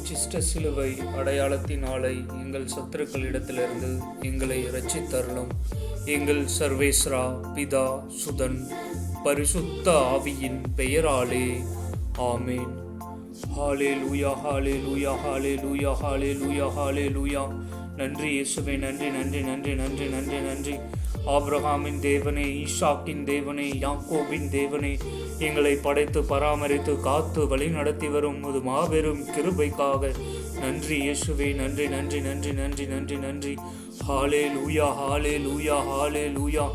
உச்சிஷ்ட சிலுவை அடையாளத்தினாலே எங்கள் சத்துருக்களிடத்திலிருந்து எங்களை இரட்சித்தருளும். எங்கள் சர்வேஸ்வரா, பிதா, சுதன், பரிசுத்த ஆவியின் பெயராலே ஆமேன். ஹalleluya ஹalleluya ஹalleluya ஹalleluya ஹalleluya. நன்றி இயேசுவே, நன்றி நன்றி நன்றி நன்றி நன்றி நன்றி. ஆபிரகாமின் தேவனே, ஈசாக்கின் தேவனே, யாக்கோபின் தேவனே, எங்களை படைத்து பராமரித்து காத்து வழி நடத்தி வரும் ஒரு மாபெரும் கிருபைக்காக நன்றி இயேசுவே, நன்றி நன்றி நன்றி நன்றி நன்றி நன்றி. ஹalleluya ஹalleluya ஹalleluya.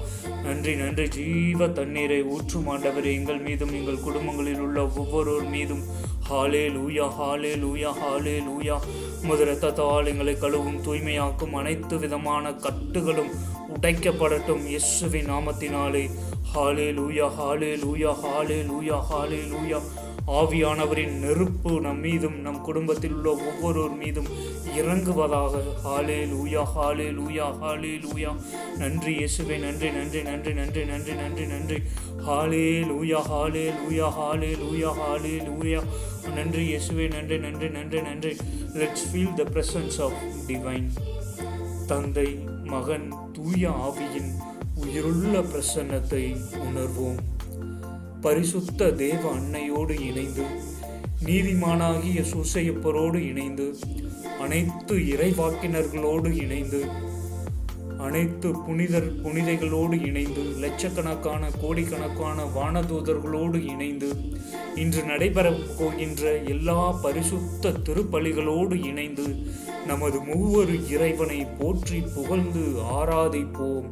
நன்றி நன்றி. ஜீவ தண்ணீரை ஊற்றும் ஆண்டவரே, எங்கள் மீதும் எங்கள் குடும்பங்களில் உள்ள ஒவ்வொருவர் மீதும் ஹalleluya ஹalleluya ஹalleluya. உமது இரத்தத்தால் எங்களை கழுவும் தூய்மையாக்கும் அனைத்து விதமான கட்டுகளும் உடைக்கப்படட்டும் இயேசுவின் நாமத்தினாலே. ஹalleluya ஹalleluya ஹalleluya ஹalleluya. ஆவியானவரின் நெருப்பு நம் மீதும் நம் குடும்பத்தில் உள்ள ஒவ்வொருவர் மீதும் இறங்குவதாக. ஹalleluya ஹalleluya ஹalleluya. நன்றி இயேசுவே, நன்றி நன்றி நன்றி நன்றி நன்றி நன்றி நன்றி. ஹalleluya ஹalleluya ஹalleluya ஹalleluya. நன்றி இயேசுவே, நன்றி நன்றி நன்றி நன்றி. Let's feel the presence of divine. தந்தை, மகன், தூய ஆவியின் உயிருள்ள பிரசன்னத்தை உணர்வோம். பரிசுத்த தேவ அன்னையோடு இணைந்து, நீதிமானாகிய சூசையப்பரோடு இணைந்து, அனைத்து இறைவாக்கினர்களோடு இணைந்து, அனைத்து புனிதைகளோடு இணைந்து, லட்சக்கணக்கான கோடிக்கணக்கான வானதூதர்களோடு இணைந்து, இன்று நடைபெறப் போகின்ற எல்லா பரிசுத்த திருப்பலிகளோடு இணைந்து நமது மூவரு இறைவனை போற்றி புகழ்ந்து ஆராதிப்போம்.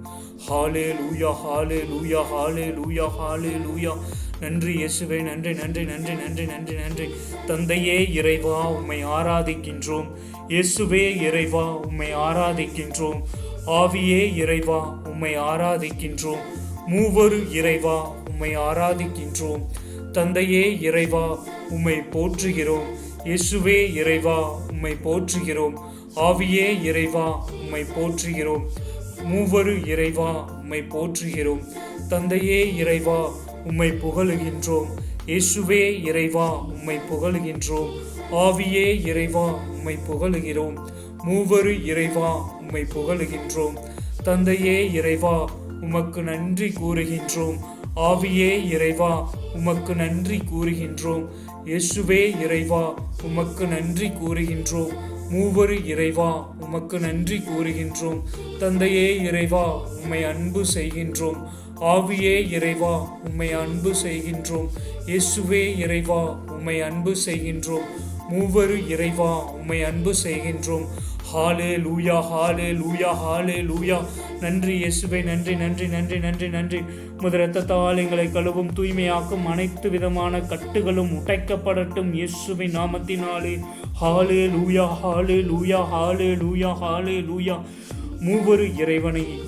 ஹalleluya ஹalleluya ஹalleluya ஹalleluya. நன்றி இயேசுவே, நன்றி நன்றி நன்றி நன்றி நன்றி நன்றி. தந்தையே இறைவா, உம்மை ஆராதிக்கின்றோம். இயேசுவே இறைவா, உம்மை ஆராதிக்கின்றோம். ஆவியே இறைவா, உம்மை ஆராதிக்கின்றோம். மூவரு இறைவா, உம்மை ஆராதிக்கின்றோம். தந்தையே இறைவா, உம்மை போற்றுகிறோம். இயேசுவே இறைவா, உம்மை போற்றுகிறோம். ஆவியே இறைவா, உம்மை போற்றுகிறோம். மூவரு இறைவா, உம்மை போற்றுகிறோம். தந்தையே இறைவா, உம்மை புகழுகின்றோம். இயேசுவே இறைவா, உம்மை புகழுகின்றோம். ஆவியே இறைவா, உம்மை புகழுகிறோம். மூவரு இறைவா, உம்மை புகழுகின்றோம். தந்தையே இறைவா, உமக்கு நன்றி கூறுகின்றோம். ஆவியே இறைவா, உமக்கு நன்றி கூறுகின்றோம். இயேசுவே இறைவா, உமக்கு நன்றி கூறுகின்றோம். மூவரு இறைவா, உமக்கு நன்றி கூறுகின்றோம். தந்தையே இறைவா, உம்மை அன்பு செய்கின்றோம். ஆவியே இறைவா, உம்மை அன்பு செய்கின்றோம். இயேசுவே இறைவா, உம்மை அன்பு செய்கின்றோம். மூவரு இறைவா, உம்மை அன்பு செய்கின்றோம். ஹalleluya ஹalleluya ஹalleluya. நன்றி இயேசுவே, நன்றி நன்றி நன்றி நன்றி நன்றி. உமது இரத்தத்தால் எங்களை கழுவும் தூய்மையாக்கும் அனைத்து விதமான கட்டுகளும் உடைக்கப்படட்டும் இயேசுவின் நாமத்தினாலே. ஹalleluya ஹalleluya ஹalleluya ஹalleluya. மூவரு இறைவனை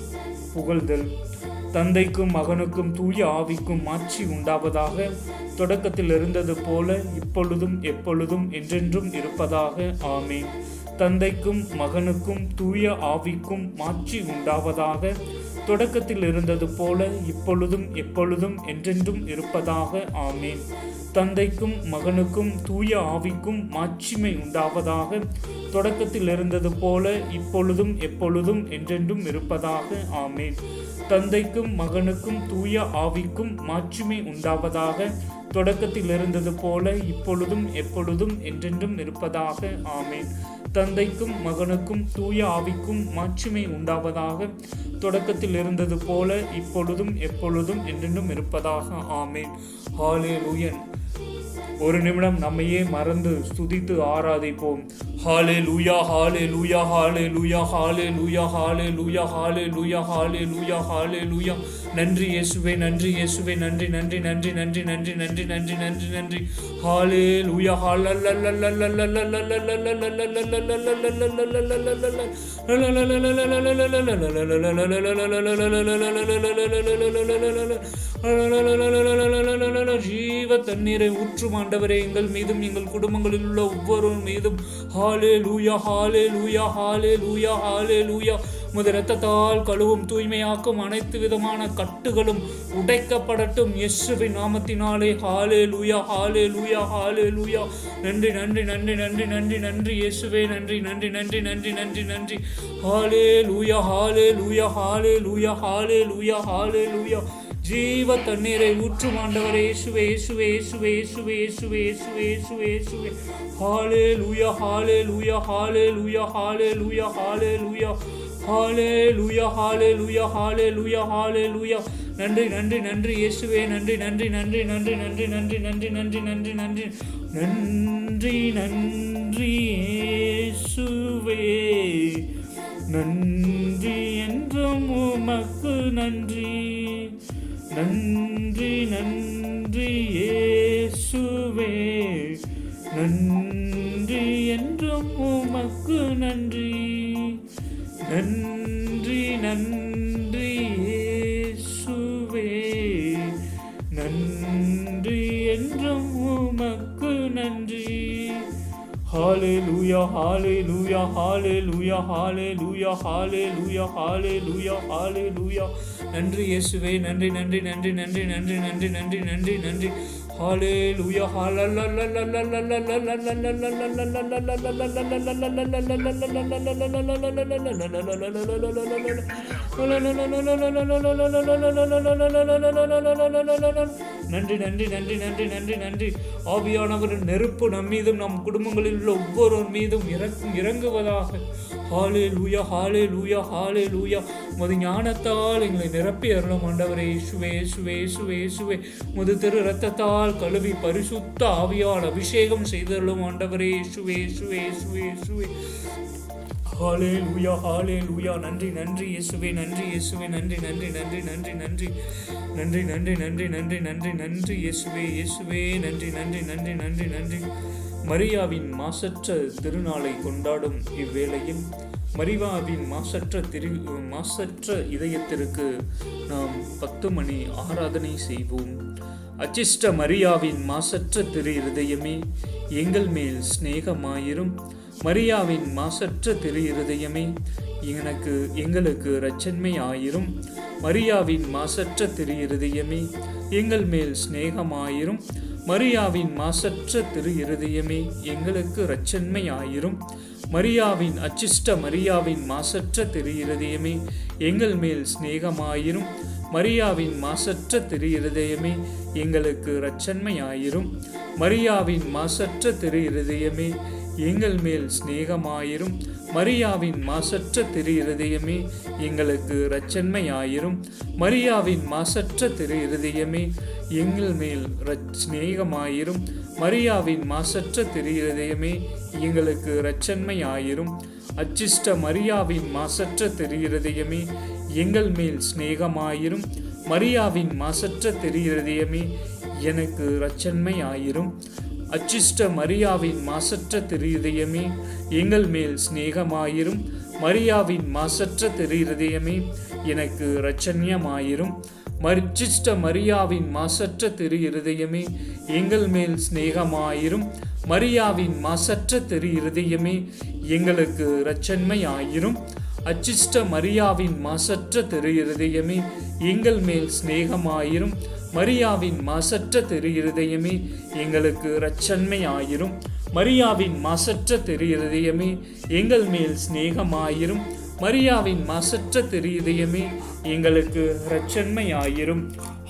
புகழ்தல். தந்தைக்கும் மகனுக்கும் தூய ஆவிக்கும் மாட்சி உண்டாவதாக. தொடக்கத்தில் இருந்தது போல இப்பொழுதும் எப்பொழுதும் என்றென்றும் இருப்பதாக. ஆமேன். தந்தைக்கும் மகனுக்கும் தூய ஆவிக்கும் மாட்சி உண்டாவதாக. தொடக்கத்தில் இருந்தது போல இப்பொழுதும் எப்பொழுதும் என்றென்றும் இருப்பதாக. ஆமேன். தந்தைக்கும் மகனுக்கும் தூய ஆவிக்கும் மாட்சிமை உண்டாவதாக. தொடக்கத்தில் இருந்தது போல இப்பொழுதும் எப்பொழுதும் என்றென்றும் இருப்பதாக. ஆமேன். தந்தைக்கும் மகனுக்கும் தூய ஆவிக்கும் மாட்சிமை உண்டாவதாக. தொடக்கத்தில் இருந்தது போல இப்பொழுதும் எப்பொழுதும் என்றென்றும் இருப்பதாக. ஆமேன். தந்தைக்கும் மகனுக்கும் தூய ஆவிக்கும் மாட்சிமை உண்டாவதாக. தொடக்கத்தில் இருந்தது போல இப்பொழுதும் எப்பொழுதும் என்றென்றும் இருப்பதாக. ஆமேன். ஹalleluya. ஒரு நிமிடம் நம்மையே மறந்து ஸ்துதித்து ஆராதிப்போம். ஹalleluya ஹalleluya ஹalleluya ஹalleluya ஹalleluya ஹalleluya ஹalleluya ஹalleluya. நன்றி இயேசுவே, நன்றி இயேசுவே, நன்றி நன்றி நன்றி நன்றி நன்றி நன்றி நன்றி நன்றி நன்றி. ஹalleluya ஜீவ தண்ணீரை ஊற்றும் ஆண்டவரே, எங்கள் மீதும் எங்கள் குடும்பங்களில் உள்ள ஒவ்வொரு மீதும். ஹalleluya ஹalleluya ஹalleluya ஹalleluya. உமது இரத்தத்தால் கழுவும் தூய்மையாக்கும் அனைத்து விதமான கட்டுகளும் உடைக்கப்படட்டும் இயேசுவின் நாமத்தினாலே. ஹல்லேலூயா ஹல்லேலூயா ஹல்லேலூயா. நன்றி நன்றி நன்றி நன்றி நன்றி நன்றி இயேசுவே. நன்றி நன்றி நன்றி நன்றி நன்றி நன்றி. ஹல்லேலூயா ஹல்லேலூயா ஹல்லேலூயா ஹல்லேலூயா ஹல்லேலூயா. ஜீவ தண்ணீரை ஊற்றும் ஆண்டவரே இயேசுவே இயேசுவே இயேசுவே இயேசுவே இயேசுவே இயேசுவே இயேசுவே இயேசுவே. ஹல்லேலூயா ஹல்லேலூயா ஹல்லேலூயா ஹல்லேலூயா ஹல்லேலூயா ஹல்லேலூயா ஹல்லேலூயா ஹல்லேலூயா ஹல்லேலூயா. நன்றி நன்றி நன்றி இயேசுவே. நன்றி நன்றி நன்றி நன்றி நன்றி நன்றி நன்றி நன்றி நன்றி நன்றி நன்றி நன்றி இயேசுவே. நன்றி என்றும் உமக்கு நன்றி. நன்றி நன்றி இயேசுவே. நன்றி என்றும் உமக்கு நன்றி. நன்றி நன்றி இயேசுவே. நன்றி என்றும் உமக்கு நன்றி. ஹல்லேலூயா ஹல்லேலூயா ஹல்லேலூயா ஹல்லேலூயா ஹல்லேலூயா ஹல்லேலூயா ஹல்லேலூயா. நன்றி இயேசுவே. நன்றி நன்றி நன்றி நன்றி நன்றி நன்றி நன்றி நன்றி நன்றி. ஹல்லேலூயா நன்றி நன்றி நன்றி நன்றி நன்றி நன்றி. ஆவியானவர் நெருப்பு நம்மீதும் நம் குடும்பங்களில் உள்ள ஒவ்வொருவர் மீதும் இறங்குவதாக. ஹல்லேலூயா ஹல்லேலூயா ஹல்லேலூயா. உமது ஞானத்தால் எங்களை நிரப்பி அருளும் ஆண்டவரே இயேசுவே இயேசுவே இயேசுவே இயேசுவே. உமது திரு இரத்தத்தால் கழுவி பரிசுத்த ஆவியால் அபிஷேகம் செய்தருளும் ஆண்டவரே இயேசுவே இயேசுவே இயேசுவே இயேசுவே. ஹல்லேலூயா ஹல்லேலூயா. நன்றி நன்றி இயேசுவே. நன்றி இயேசுவே. நன்றி நன்றி நன்றி நன்றி நன்றி நன்றி நன்றி நன்றி நன்றி நன்றி நன்றி இயேசுவே இயேசுவே. நன்றி நன்றி நன்றி நன்றி நன்றி. மரியாவின் மாசற்ற திருநாளை கொண்டாடும் இவ்வேளையில் மரியாவின் மாசற்ற இதயத்திற்கு நாம் 10 மணி ஆராதனை செய்வோம். அச்சிஷ்ட மரியாவின் மாசற்ற திரு இருதயமே எங்கள் மேல் சிநேகமாயிரும். மரியாவின் மாசற்ற திரு இருதயமே எங்களுக்கு இரட்சண்மை ஆயிரும். மரியாவின் மாசற்ற திரு இருதயமே எங்கள் மேல் சிநேகமாயிரும். மரியாவின் மாசற்ற திரு இருதயமே எங்களுக்கு இரட்சண்மை ஆயிரும். மரியாவின் அச்சிஷ்ட மரியாவின் மாசற்ற திரு இருதயமே எங்கள் மேல் சிநேகமாயிரும். மரியாவின் மாசற்ற திரு இருதயமே எங்களுக்கு இரட்சண்மை ஆயிரும். மரியாவின் மாசற்ற திரு இருதயமே எங்கள் மேல் சிநேகமாயிரும். மரியாவின் மாசற்ற திரு இருதயமே எங்களுக்கு இரட்சண்மை ஆயிரும். மரியாவின் மாசற்ற திரு இருதயமே எங்கள் மேல் சிநேகமாயிரும். மரியாவின் மாசற்ற திரு இருதயமே எங்களுக்கு இரட்சண்மை ஆயிரும். அச்சிஷ்ட மரியாவின் மாசற்ற திரு இருதயமே எங்கள் மேல் சிநேகமாயிரும். மரியாவின் மாசற்ற திரு இருதயமே எனக்கு இரட்சண்மை ஆயிரும். அச்சிஷ்ட மரியாவின் மாசற்ற திரு இதயமே எங்கள் மேல் சிநேகமாயிரும். மரியாவின் மாசற்ற திரு இதயமே எனக்கு இரட்சண்யமாயிரும். அச்சிஷ்ட மரியாவின் மாசற்ற திரு இருதயமே எங்கள் மேல் சிநேகமாயிரும். மரியாவின் மாசற்ற திரு இருதயமே எங்களுக்கு இரட்சண்மை ஆயிரும். அச்சிஷ்ட மரியாவின் மாசற்ற திரு இருதயமே எங்கள் மேல் சிநேகமாயிரும். மரியாவின் மாசற்ற திரு இருதயமே எங்களுக்கு இரட்சண்மை ஆயிரும். மரியாவின் மாசற்ற திரு இருதயமே எங்கள் மேல் சிநேகமாயிரும். மரியாவின் மாசற்ற திரு இதயமே எங்களுக்கு இரட்சண்மை ஆயிரும்.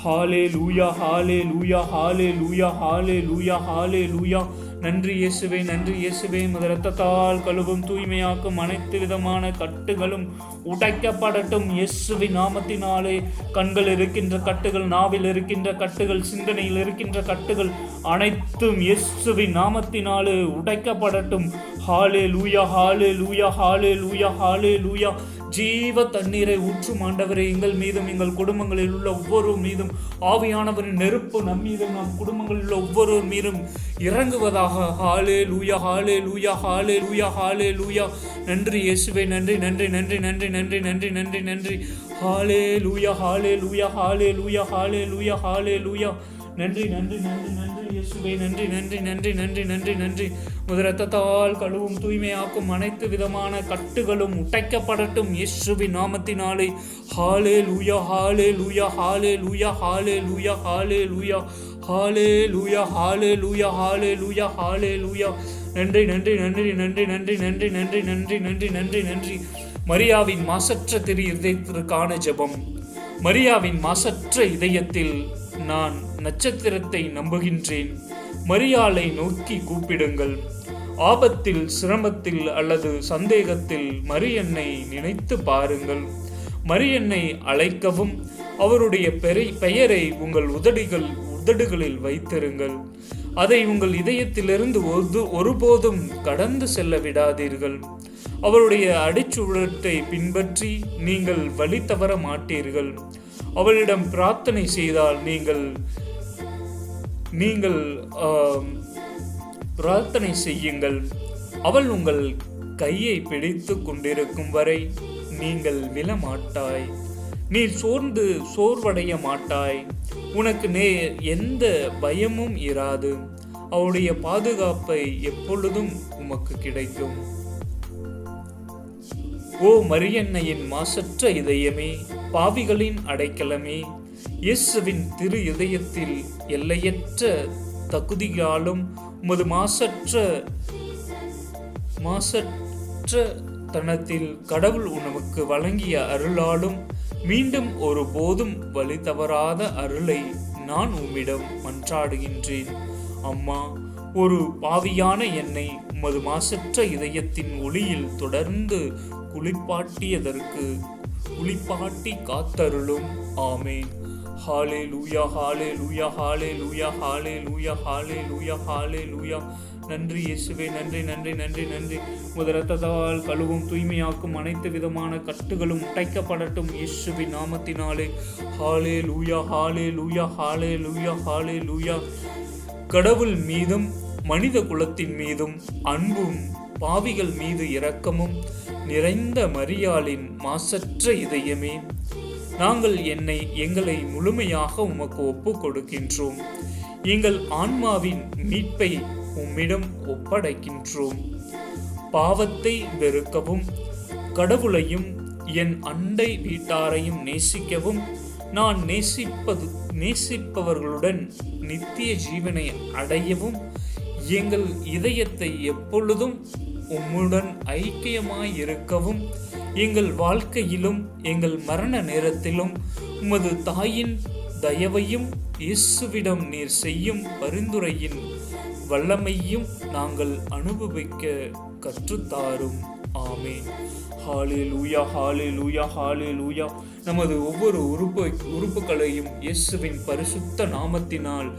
ஹல்லேலூயா ஹல்லேலூயா ஹல்லேலூயா ஹல்லேலூயா ஹல்லேலூயா. நன்றி இயேசுவே. நன்றி இயேசுவே. உமது இரத்தத்தால் கழுவும் தூய்மையாக்கும் அனைத்து விதமான கட்டுகளும் உடைக்கப்படட்டும் இயேசுவின் நாமத்தினாலே. கண்கள் இருக்கின்ற கட்டுகள், நாவில் இருக்கின்ற கட்டுகள், சிந்தனையில் இருக்கின்ற கட்டுகள் அனைத்தும் இயேசுவின் நாமத்தினாலே உடைக்கப்படட்டும். ஹல்லேலூயா ஹல்லேலூயா ஹல்லேலூயா ஹல்லேலூயா. ஜீவ தண்ணீரை ஊற்றும் ஆண்டவரே எங்கள் மீதும் எங்கள் குடும்பங்களில் உள்ள ஒவ்வொரு மீதும் ஆவியானவரின் நெருப்பு நம் மீதும் நம் குடும்பங்களில் உள்ள ஒவ்வொரு மீதும் இறங்குவதாக. ஹல்லேலூயா ஹல்லேலூயா ஹல்லேலூயா ஹல்லேலூயா. நன்றி இயேசுவே. நன்றி நன்றி நன்றி நன்றி நன்றி நன்றி நன்றி நன்றி. ஹல்லேலூயா ஹல்லேலூயா ஹல்லேலூயா ஹல்லேலூயா ஹல்லேலூயா. நன்றி நன்றி நன்றி நன்றி இயேசுவே. நன்றி நன்றி நன்றி நன்றி நன்றி நன்றி. உமது இரத்தத்தால் கழுவும் தூய்மையாக்கும் அனைத்து விதமான கட்டுகளும் உடைக்கப்படட்டும் இயேசுவின் நாமத்தினாலே. ஹல்லேலூயா ஹல்லேலூயா ஹல்லேலூயா ஹல்லேலூயா ஹல்லேலூயா ஹல்லேலூயா ஹல்லேலூயா ஹல்லேலூயா ஹல்லேலூயா. நன்றி நன்றி நன்றி நன்றி நன்றி நன்றி நன்றி நன்றி நன்றி நன்றி நன்றி. மரியாவின் மாசற்ற திரு இதயத்திற்கான ஜெபம். மரியாவின் மாசற்ற இதயத்தில் நான் நட்சத்திரத்தை நம்புகின்றேன். மரியாளை நோக்கி கூப்பிடுங்கள். ஆபத்தில், சிரமத்தில் அல்லது சந்தேகத்தில் மரியன்னை நினைத்து பாருங்கள். மரியன்னை அழைக்கவும் அவருடைய பெயரை உங்கள் உதடுகளில் வைத்திருங்கள். அதை உங்கள் இதயத்திலிருந்து ஒருபோதும் கடந்து செல்ல விடாதீர்கள். அவருடைய அடிச்சுவட்டை பின்பற்றி நீங்கள் வழி தவற மாட்டீர்கள். அவளிடம் பிரார்த்தனை செய்தால் நீங்கள் பிரார்த்தனை செய்யுங்கள். அவள் உங்கள் கையை பிடித்து கொண்டிருக்கும் வரை நீங்கள் விழமாட்டாய். நீ சோர்வடைய மாட்டாய். உனக்கு எந்த பயமும் இராது. அவருடைய பாதுகாப்பை எப்பொழுதும் உமக்கு கிடைக்கும். ஓ மரியன்னையின் மாசற்ற இதயமே, பாவிகளின் அடைக்கலமே, இயேசுவின் திரு இதயத்தில் எல்லையற்ற தகுதியாலும் உமது மாசற்ற தனத்தில் கடவுள் உனக்கு வழங்கிய அருளாலும் மீண்டும் ஒரு போதும் வழி தவறாத அருளை நான் உம்மிடம் மன்றாடுகின்றேன். அம்மா, ஒரு பாவியான என்னை உமது மாசற்ற இதயத்தின் ஒளியில் தொடர்ந்து குளிப்பாட்டி காத்தருளும். ஆமேன். ஹல்லேலூயா ஹல்லேலூயா ஹல்லேலூயா ஹல்லேலூயா ஹல்லேலூயா ஹல்லேலூயா. நன்றி இயேசுவே. நன்றி நன்றி நன்றி நன்றி. உமது இரத்தத்தால் கழுவும் தூய்மையாக்கும் அனைத்து விதமான கட்டுகளும் உடைக்கப்படட்டும் இயேசுவின் நாமத்தினாலே. ஹல்லேலூயா ஹல்லேலூயா ஹல்லேலூயா ஹல்லேலூயா. கடவுள் மீதும் மனித குலத்தின் மீதும் அன்பும் பாவிகள் மீது இரக்கமும் நிறைந்த மரியாளின் மாசற்ற இதயமே, நாங்கள் எங்களை முழுமையாக உமக்கு ஒப்பு கொடுக்கின்றோம். எங்கள் ஆன்மாவின் மீட்பை உம்மிடம் ஒப்படைக்கின்றோம். பாவத்தை வெறுக்கவும் கடவுளையும் என் அண்டை வீட்டாரையும் நேசிக்கவும் நான் நேசிப்பவர்களுடன் நித்திய ஜீவனை அடையவும் எங்கள் இதயத்தை எப்பொழுதும் உம்முடன் ஐக்கியமாயிருக்கவும் எங்கள் வாழ்க்கையிலும் எங்கள் மரண நேரத்திலும் உமது தாயின் தயவையும் இயேசுவிடம் நீர் செய்யும் பரிந்துரையின் வல்லமையும் நாங்கள் அனுபவிக்க கற்றுத்தாரும். ஆமேன். ஹல்லேலூயா ஹல்லேலூயா ஹல்லேலூயா. நமது ஒவ்வொரு உறுப்புகளையும் இயேசுவின் பரிசுத்த நாமத்தினால்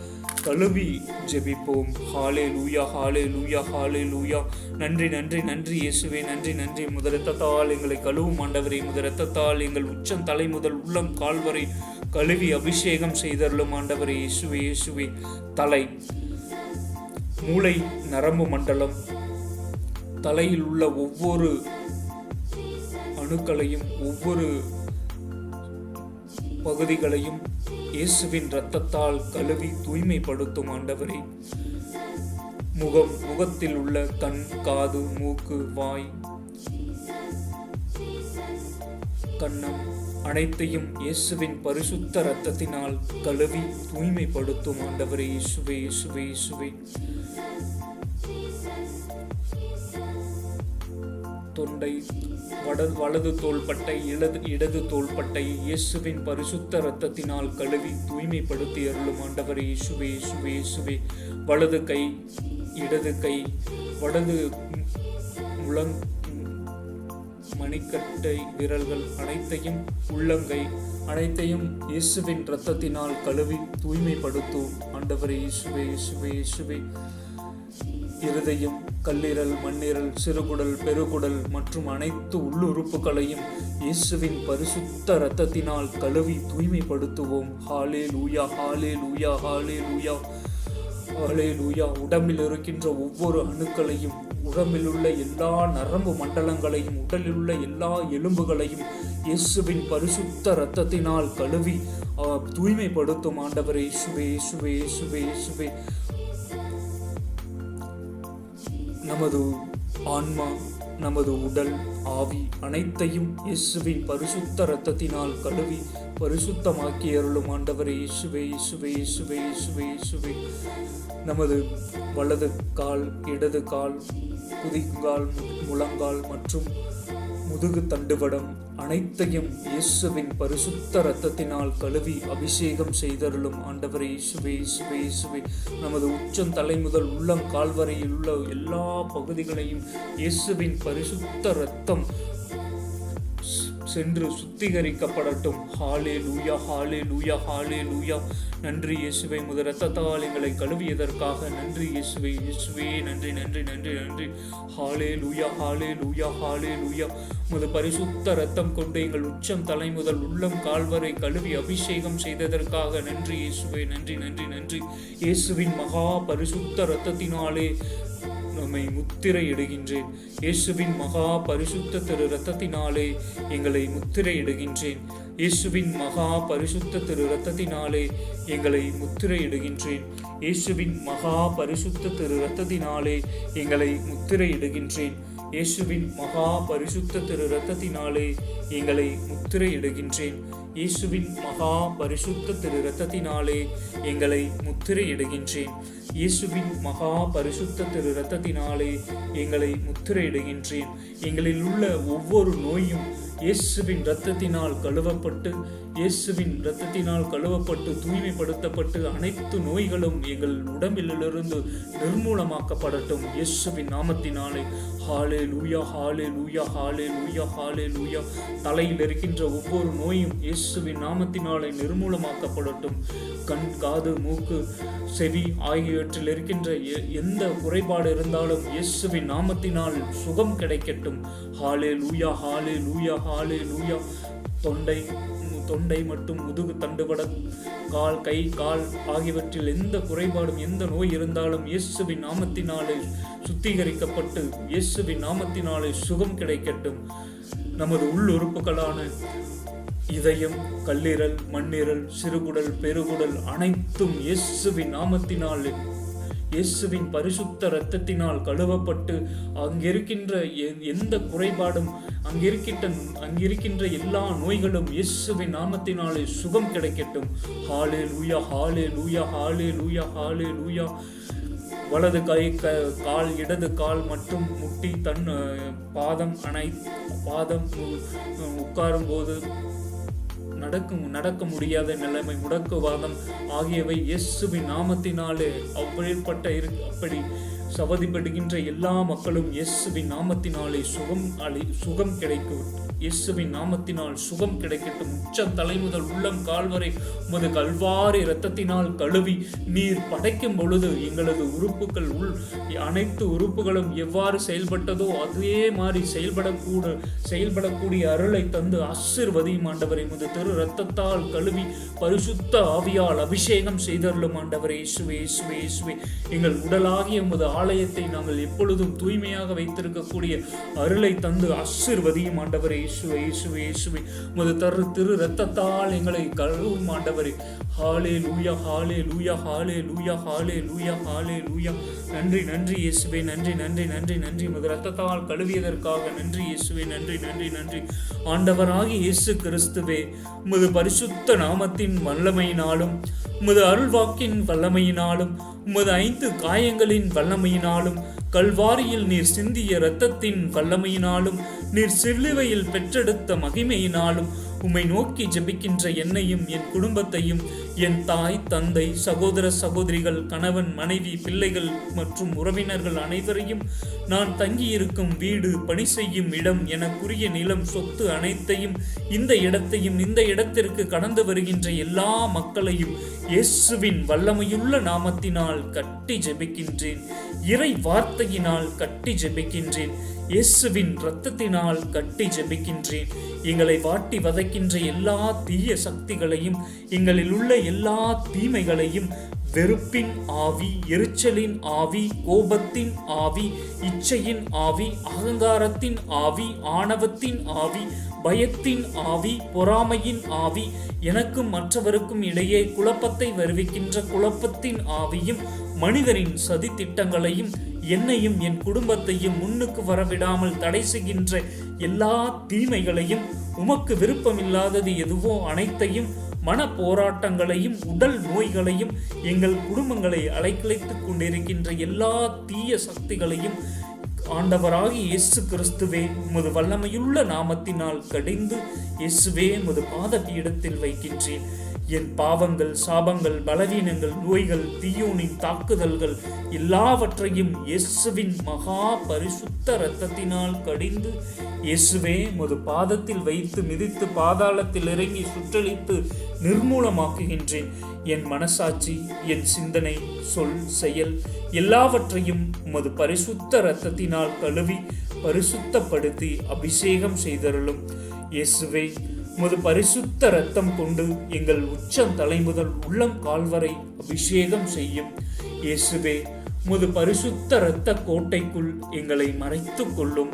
கழுவி ஜெபிப்போம். ஹல்லேலூயா ஹல்லேலூயா ஹல்லேலூயா. நன்றி நன்றி நன்றி இயேசுவே. நன்றி நன்றி. உமது இரத்தத்தால் எங்களை கழுவும் ஆண்டவரே. உமது இரத்தத்தால் எங்கள் உச்சம் தலை முதல் உள்ளம் கால் வரை கழுவி அபிஷேகம் செய்தருளும் ஆண்டவரே. இயேசுவே இயேசுவே. தலை, மூளை, நரம்பு மண்டலம், தலையில் உள்ள ஒவ்வொரு அணுக்களையும் ஒவ்வொரு பகுதிகளையும் இயேசுவின் இரத்தத்தால் கழுவி தூய்மைப்படுத்தும் ஆண்டவரே. முகத்தில் உள்ள கண், காது, மூக்கு, வாய், கன்னம் அனைத்தையும் இயேசுவின் பரிசுத்த இரத்தத்தினால் கழுவி தூய்மைப்படுத்தும் ஆண்டவரே. இயேசுவே இயேசுவே இயேசுவே. தொண்டை, வலது தோள்பட்டை, இடது தோள்பட்டை இயேசுவின் பரிசுத்த இரத்தத்தினால் கழுவி தூய்மைப்படுத்தி அருளும் ஆண்டவரே. இயேசுவே இயேசுவே இயேசுவே. வலது கை, இடது கை, வலது மணிக்கட்டை விரல்கள் அனைத்தையும், உள்ளங்கை அனைத்தையும் இயேசுவின் இரத்தத்தினால் கழுவி தூய்மைப்படுத்தும் ஆண்டவரே. இயேசுவே இயேசுவே இயேசுவே. இருதயம், கல்லீரல், மண்ணீரல், சிறுகுடல், பெருகுடல் மற்றும் அனைத்து உள்ளுறுப்புகளையும் இயேசுவின் பரிசுத்த இரத்தத்தினால் கழுவி தூய்மைப்படுத்துவோம். ஹல்லேலூயா ஹல்லேலூயா ஹல்லேலூயா ஹல்லேலூயா. உடம்பில் இருக்கின்ற ஒவ்வொரு அணுக்களையும், உடம்பில் உள்ள எல்லா நரம்பு மண்டலங்களையும், உடலில் உள்ள எல்லா எலும்புகளையும் இயேசுவின் பரிசுத்த இரத்தத்தினால் கழுவி தூய்மைப்படுத்தும் ஆண்டவரே. இயேசுவே இயேசுவே இயேசுவே இயேசுவே. நமது ஆன்மா, நமது உடல், ஆவி அனைத்தையும் இயேசுவின் பரிசுத்த இரத்தத்தினால் கழுவி பரிசுத்தமாக்கி அருளும் ஆண்டவரே இயேசுவே, இயேசுவே, இயேசுவே, இயேசுவே, இயேசுவே. நமது வலது கால், இடது கால், குதிங்கால், முழங்கால் மற்றும் முதுகு தண்டுவடம் அனைத்தையும் இயேசுவின் பரிசுத்த இரத்தத்தினால் கழுவி அபிஷேகம் செய்தருளும் ஆண்டவரே இயேசுவே, இயேசுவே, இயேசுவே. நமது உச்சம் தலை முதல் உள்ளம் கால் வரையில் உள்ள எல்லா பகுதிகளையும் இயேசுவின் பரிசுத்த இரத்தம் சென்று சுத்திகரிக்கப்படட்டும். ஹalleluya, ஹalleluya, ஹalleluya. நன்றி இயேசுவே, முத இரத்தத்தால் எங்களை கழுவியதற்காக நன்றி இயேசுவே, இயேசுவே, நன்றி, நன்றி, நன்றி, நன்றி. ஹalleluya, ஹalleluya, ஹalleluya. முத பரிசுத்த இரத்தம் கொண்டு எங்கள் உச்சம் தலை முதல் உள்ளம் கால்வரை கழுவி அபிஷேகம் செய்ததற்காக நன்றி இயேசுவே, நன்றி, நன்றி, நன்றி. இயேசுவின் மகா பரிசுத்த இரத்தத்தினாலே நம்மை முத்திரையிடுகின்றேன். இயேசுவின் மகா பரிசுத்த திரு இரத்தத்தினாலே எங்களை முத்திரையிடுகின்றேன். இயேசுவின் மகா பரிசுத்த திரு இரத்தத்தினாலே எங்களை முத்திரையிடுகின்றேன். இயேசுவின் மகா பரிசுத்த திரு இரத்தத்தினாலே எங்களை முத்திரையிடுகின்றேன். இயேசுவின் மகா பரிசுத்த திரு இரத்தத்தினாலே எங்களை முத்திரையிடுகின்றேன். இயேசுவின் மகா பரிசுத்த திரு இரத்தத்தினாலே எங்களை முத்திரையிடுகின்றேன். இயேசுவின் மகா பரிசுத்த திரு இரத்தத்தினாலே எங்களை முத்திரையிடுகின்றேன். எங்களில் உள்ள ஒவ்வொரு நோயும் இயேசுவின் இரத்தத்தினால் கழுவப்பட்டு, இயேசுவின் இரத்தத்தினால் கழுவப்பட்டு தூய்மைப்படுத்தப்பட்டு அனைத்து நோய்களும் எங்கள் உடம்பிலிருந்து நிர்மூலமாக்கப்படட்டும் இயேசுவின் நாமத்தினாலே. ஹalleluya, ஹalleluya, ஹalleluya, ஹalleluya. தலையில் இருக்கின்ற ஒவ்வொரு நோயும் இயேசுவின் நாமத்தினாலே நிர்மூலமாக்கப்படட்டும். கண், காது, மூக்கு, செவி ஆகியவற்றில் இருக்கின்ற எந்த குறைபாடு இருந்தாலும் இயேசுவின் நாமத்தினால் சுகம் கிடைக்கட்டும். ஹalleluya, ஹalleluya, ஹalleluya. தொண்டை மற்றும் முதுகு தண்டுவட, கால், கை, கால் ஆகியவற்றில் எந்த குறைபாடும் எந்த நோய் இருந்தாலும் இயேசுவின் நாமத்தினாலே சுத்திகரிக்கப்பட்டு இயேசுவின் நாமத்தினாலே சுகம் கிடைக்கட்டும். நமது உள்ளுறுப்புகளான இதயம், கல்லீரல், மண்ணீரல், சிறுகுடல், பெருகுடல் அனைத்தும் இயேசுவின் நாமத்தினால் இயேசுவின் பரிசுத்த இரத்தத்தினால் கழுவப்பட்டு அங்கிருக்கின்ற எந்த குறைபாடும் அங்கிருக்கின்ற எல்லா நோய்களும் இயேசுவின் நாமத்தினாலே சுகம் கிடைக்கட்டும். ஹalleluya, ஹalleluya, ஹalleluya, ஹalleluya. வலது கை, கால், இடது கால் மற்றும் முட்டி, பாதம் உட்காரும் போது நடக்க முடியாத நிலைமை, முடக்குவாதம் ஆகியவை இயேசுவின் நாமத்தினாலே அப்படி சவதிப்படுகின்ற எல்லா மக்களும் இயேசுவின் நாமத்தினாலே சுகம் கிடைக்கும். இயேசுவின் நாமத்தினால் சுகம் கிடைக்கட்டும். உச்சம் தலை முதல் உள்ளம் கால்வரை உமது கல்வாரி இரத்தத்தினால் கழுவி நீர் படைக்கும் பொழுது எங்களது உறுப்புகள் அனைத்து உறுப்புகளும் எவ்வாறு செயல்பட்டதோ அதே மாதிரி செயல்படக்கூடிய அருளை தந்து ஆசீர்வதியும் ஆண்டவரை. உமது திரு இரத்தத்தால் கழுவி பரிசுத்த ஆவியால் அபிஷேகம் செய்தருளும் ஆண்டவரே. இயேசுவே, இயேசுவே, இயேசுவே. எங்கள் உடலாகிய உமது ஆலயத்தை நாங்கள் எப்பொழுதும் தூய்மையாக வைத்திருக்கக்கூடிய அருளை தந்து ஆசீர்வதியும் ஆண்டவரே. இயேசுவே, இயேசுவே, இயேசுவே. உமது திரு இரத்தத்தால் எங்களை கழுவும் ஆண்டவரே. ஹalleluya, ஹalleluya, ஹalleluya, ஹalleluya, ஹalleluya. நன்றி, நன்றி இயேசுவே, நன்றி, நன்றி, நன்றி, நன்றி. உமது இரத்தத்தால் கழுவியதற்காக நன்றி இயேசுவே, நன்றி, நன்றி, நன்றி. ஆண்டவராகிய இயேசு கிறிஸ்துவே, உமது பரிசுத்த நாமத்தின் வல்லமையினாலும் உமது அருள்வாக்கின் வல்லமையினாலும் உமது 5 காயங்களின் வல்லமையினாலும் கல்வாரியில் நீர் சிந்திய இரத்தத்தின் வல்லமையினாலும் நீர் சிலுவையில் பெற்றெடுத்த மகிமையினாலும் உம்மை நோக்கி ஜெபிக்கின்ற என்னையும் என் குடும்பத்தையும் என் தாய், தந்தை, சகோதர சகோதரிகள், கணவன், மனைவி, பிள்ளைகள் மற்றும் உறவினர்கள் அனைவரையும், நான் தங்கியிருக்கும் வீடு, பணி செய்யும் இடம், எனக்குரிய நிலம், சொத்து அனைத்தையும், இந்த இடத்தையும் இந்த இடத்திற்கு கடந்து வருகின்ற எல்லா மக்களையும் இயேசுவின் வல்லமையுள்ள நாமத்தினால் கட்டி ஜெபிக்கின்றேன். இறை வார்த்தையினால் கட்டி ஜெபிக்கின்றேன். இயேசுவின் இரத்தத்தினால் கட்டி ஜெபிக்கின்றேன். எங்களை வாட்டி வதைக்கின்ற எல்லா தீய சக்திகளையும், எங்களில் உள்ள எல்லா தீமைகளையும், வெறுப்பின் ஆவி, எரிச்சலின் ஆவி, கோபத்தின் ஆவி, இச்சையின் ஆவி, அகங்காரத்தின் ஆவி, ஆணவத்தின் ஆவி, பயத்தின் ஆவி, பொறாமையின் ஆவி, எனக்கும் மற்றவருக்கும் இடையே குழப்பத்தை வருவிக்கின்ற குழப்பத்தின் ஆவியும், மனிதரின் சதி திட்டங்களையும் என்னையும் என் குடும்பத்தையும் முன்னுக்கு வரவிடாமல் தடை செய்கின்ற எல்லா தீமைகளையும், உமக்கு விருப்பமில்லாதது எதுவோ அனைத்தையும், மன போராட்டங்களையும் உடல் நோய்களையும், எங்கள் குடும்பங்களை அலைக்கழித்துக் கொண்டிருக்கின்ற எல்லா தீய சக்திகளையும் ஆண்டவராகி இயேசு கிறிஸ்துவே உமது வல்லமையுள்ள நாமத்தினால் கடிந்து இயேசுவே உமது பாதபீடத்தில் வைக்கின்றேன். என் பாவங்கள், சாபங்கள், பலவீனங்கள், நோய்கள், தீயோனின் தாக்குதல்கள் எல்லாவற்றையும் இயேசுவின் மகா பரிசுத்த இரத்தத்தினால் கடிந்து இயேசுவே உமது பாதத்தில் வைத்து மிதித்து பாதாளத்தில் இறங்கி சுற்றளித்து நிர்மூலமாக்குகின்றேன். என் மனசாட்சி, என் சிந்தனை, சொல், செயல் எல்லாவற்றையும் உமது பரிசுத்த இரத்தத்தினால் கழுவி பரிசுத்தப்படுத்தி அபிஷேகம் செய்தருளும். இயேசுவே உமது பரிசுத்த இரத்தம் கொண்டு எங்கள் உச்சம் தலை முதல் உள்ளம் கால்வரை அபிஷேகம் செய்யும். இயேசுவே உமது பரிசுத்த இரத்த கோட்டைக்குள் எங்களை மறைத்துக் கொள்ளும்.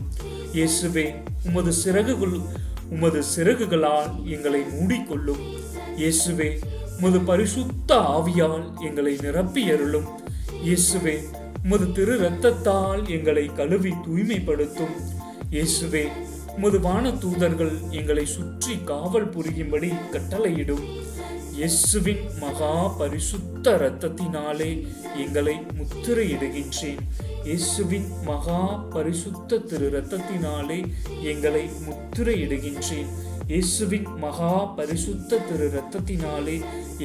இயேசுவே உமது சிறகுகளால் எங்களை மூடிக்கொள்ளும். இயேசுவே உமது பரிசுத்த ஆவியால் எங்களை நிரப்பி அருளும். இயேசுவே உமது திரு இரத்தத்தால் எங்களை கழுவி தூய்மைப்படுத்தும். இயேசுவே உமது வான தூதர்கள் எங்களை சுற்றி காவல் புரியும்படி கட்டளையிடும். இயேசுவின் மகா பரிசுத்த இரத்தத்தினாலே எங்களை முத்திரையிடுகின்றேன். இயேசுவின் மகா பரிசுத்த திரு இரத்தத்தினாலே எங்களை முத்திரையிடுகின்றேன். இயேசுவின் மகா பரிசுத்த திரு இரத்தத்தினாலே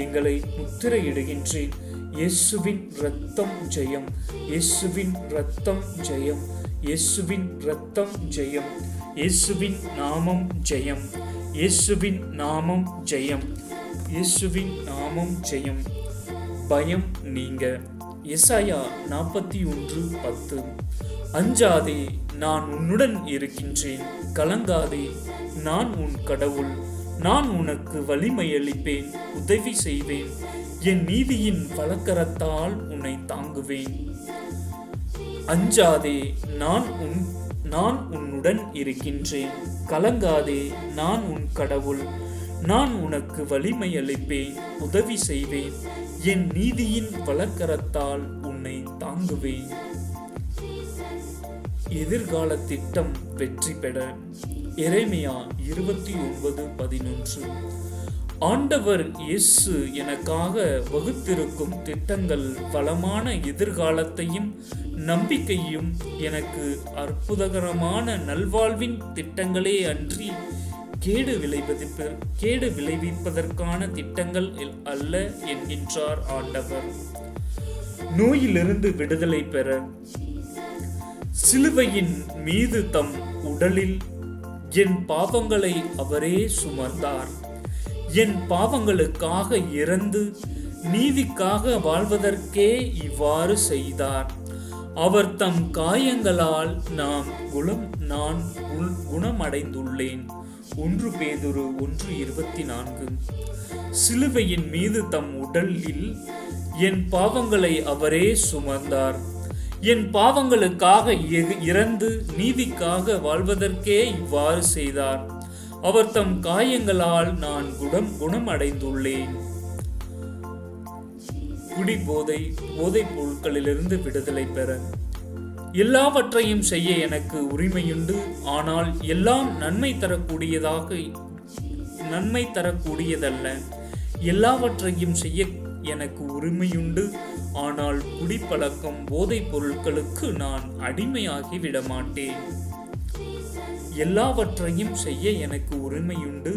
எங்களை முத்திரையிடுகின்றேன். இயேசுவின் இரத்தம் ஜெயம், இயேசுவின் இரத்தம் ஜெயம், இயேசுவின் இரத்தம் ஜெயம், இயேசுவின் நாமம் ஜெயம், இயேசுவின் நாமம் ஜெயம், இயேசுவின் நாமம் ஜெயம். பயம் நீங்க. எசாயா 41:10. அஞ்சாதே, நான் உன்னுடன் இருக்கின்றேன். கலங்காதே, நான் உன் கடவுள். நான் உனக்கு வலிமை அளிப்பேன், உதவி செய்வேன். என் நீதியின் வலக்கரத்தால் உன்னை தாங்குவேன். அஞ்சாதே, நான் உன்னுடன் இருக்கின்றேன். கலங்காதே, நான் உன் கடவுள். நான் உனக்கு வலிமை அளிப்பேன், உதவி செய்வேன். என் நீதியின் வலக்கரத்தால் உன்னை தாங்குவேன். எதிர்கால திட்டம் வெற்றி பெற. எரேமியா 29:11. ஆண்டவர் இயேசு எனக்காக வகுத்திருக்கும் திட்டங்கள் வளமான எதிர்காலத்தையும் நம்பிக்கையும், எனக்கு அற்புதகரமான நல்வாழ்வின் திட்டங்களே அன்றி கேடு விளைவிப்பதற்கான திட்டங்கள் அல்ல என்கின்றார் ஆண்டவர். நோயிலிருந்து விடுதலை பெற. சிலுவையின் மீது தம் உடலில் என் பாவங்களை அவரே சுமந்தார். என் பாவங்களுக்காக இறந்து நீதிக்காக வாழ்வதற்கே இவ்வாறு செய்தார். அவர் தம் காயங்களால் நான் குணமடைந்துள்ளேன். 1 பேதுரு 1:24. சிலுவையின் மீது தம் உடலில் என் பாவங்களை அவரே சுமந்தார். என் பாவங்களுக்காக இறந்து நீதிக்காக வாழ்வதற்கே இவ்வாறு செய்தார். அவர் தம் காயங்களால் நான் குணமடைந்துள்ளேன். போதைப் பொருட்களிலிருந்து விடுதலை பெற. எல்லாவற்றையும் செய்ய எனக்கு உரிமையுண்டு, ஆனால் எல்லாம் நன்மை தரக்கூடியதல்ல. எல்லாவற்றையும் செய்ய எனக்கு உரிமையுண்டு, ஆனால் குடிப்பழக்கம், போதைப் பொருட்களுக்கு நான் அடிமையாகி விடமாட்டேன். எல்லாவற்றையும் செய்ய எனக்கு உரிமையுண்டு,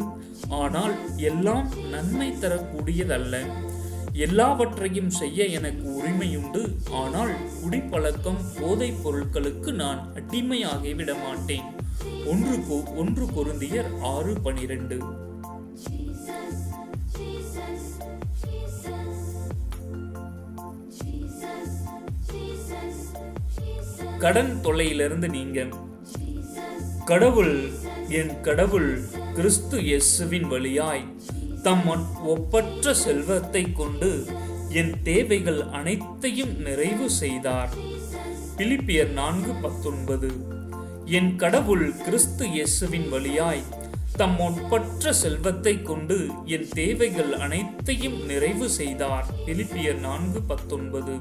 ஆனால் எல்லாம் நன்மை தரக்கூடியதல்ல. எல்லாவற்றையும் செய்ய எனக்கு உரிமையுண்டு, ஆனால் குடிப்பழக்கம், போதைப் பொருட்களுக்கு நான் அடிமையாகி விடமாட்டேன். 1 கொரிந்தியர் 6:12. கடன் தொல்லையிலிருந்து நீங்க. என் கடவுள் கிறிஸ்து இயேசுவின் வழியாய் தம் ஒப்பற்ற செல்வத்தை கொண்டு என் தேவைகள் அனைத்தையும் நிறைவு செய்தார். பிலிப்பியர் 4:19. என் கடவுள் கிறிஸ்து இயேசுவின் வழியாய் தம் ஒப்பற்ற செல்வத்தை கொண்டு என் தேவைகள் அனைத்தையும் நிறைவு செய்தார். பிலிப்பியர் 4:19.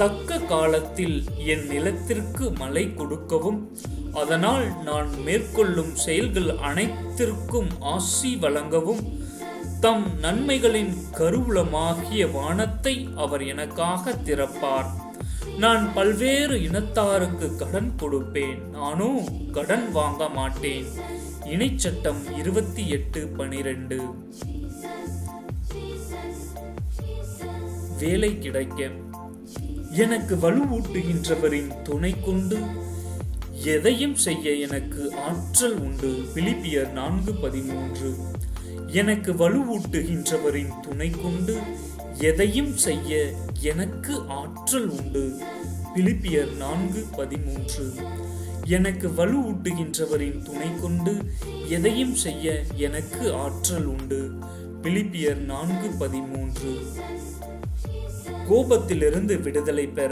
தக்க காலத்தில் என் நிலத்திற்கு மழை கொடுக்கவும், அதனால் நான் மேற்கொள்ளும் செயல்கள் அனைத்திற்கும் ஆசி வழங்கவும், தம் நன்மைகளின் கருவூலமாகிய வானத்தை அவர் எனக்காக திறப்பார். நான் பல்வேறு இனத்தாருக்கு கடன் கொடுப்பேன், நானோ கடன் வாங்க மாட்டேன். இணைச்சட்டம் 28:12. வேலை கிடைக்க எனக்கு வலுவூட்டுகின்றவரின் துணை கொண்டு எதையும் செய்ய எனக்கு ஆற்றல் உண்டு. பிலிப்பியர் 4:13. எனக்கு வலுவூட்டுகின்றவரின் துணை கொண்டு எதையும் செய்ய எனக்கு ஆற்றல் உண்டு. பிலிப்பியர் 4:13. எனக்கு வலுவூட்டுகின்றவரின் துணை கொண்டு எதையும் செய்ய எனக்கு ஆற்றல் உண்டு. பிலிப்பியர் 4:13. கோபத்திலிருந்து விடுதலை பெற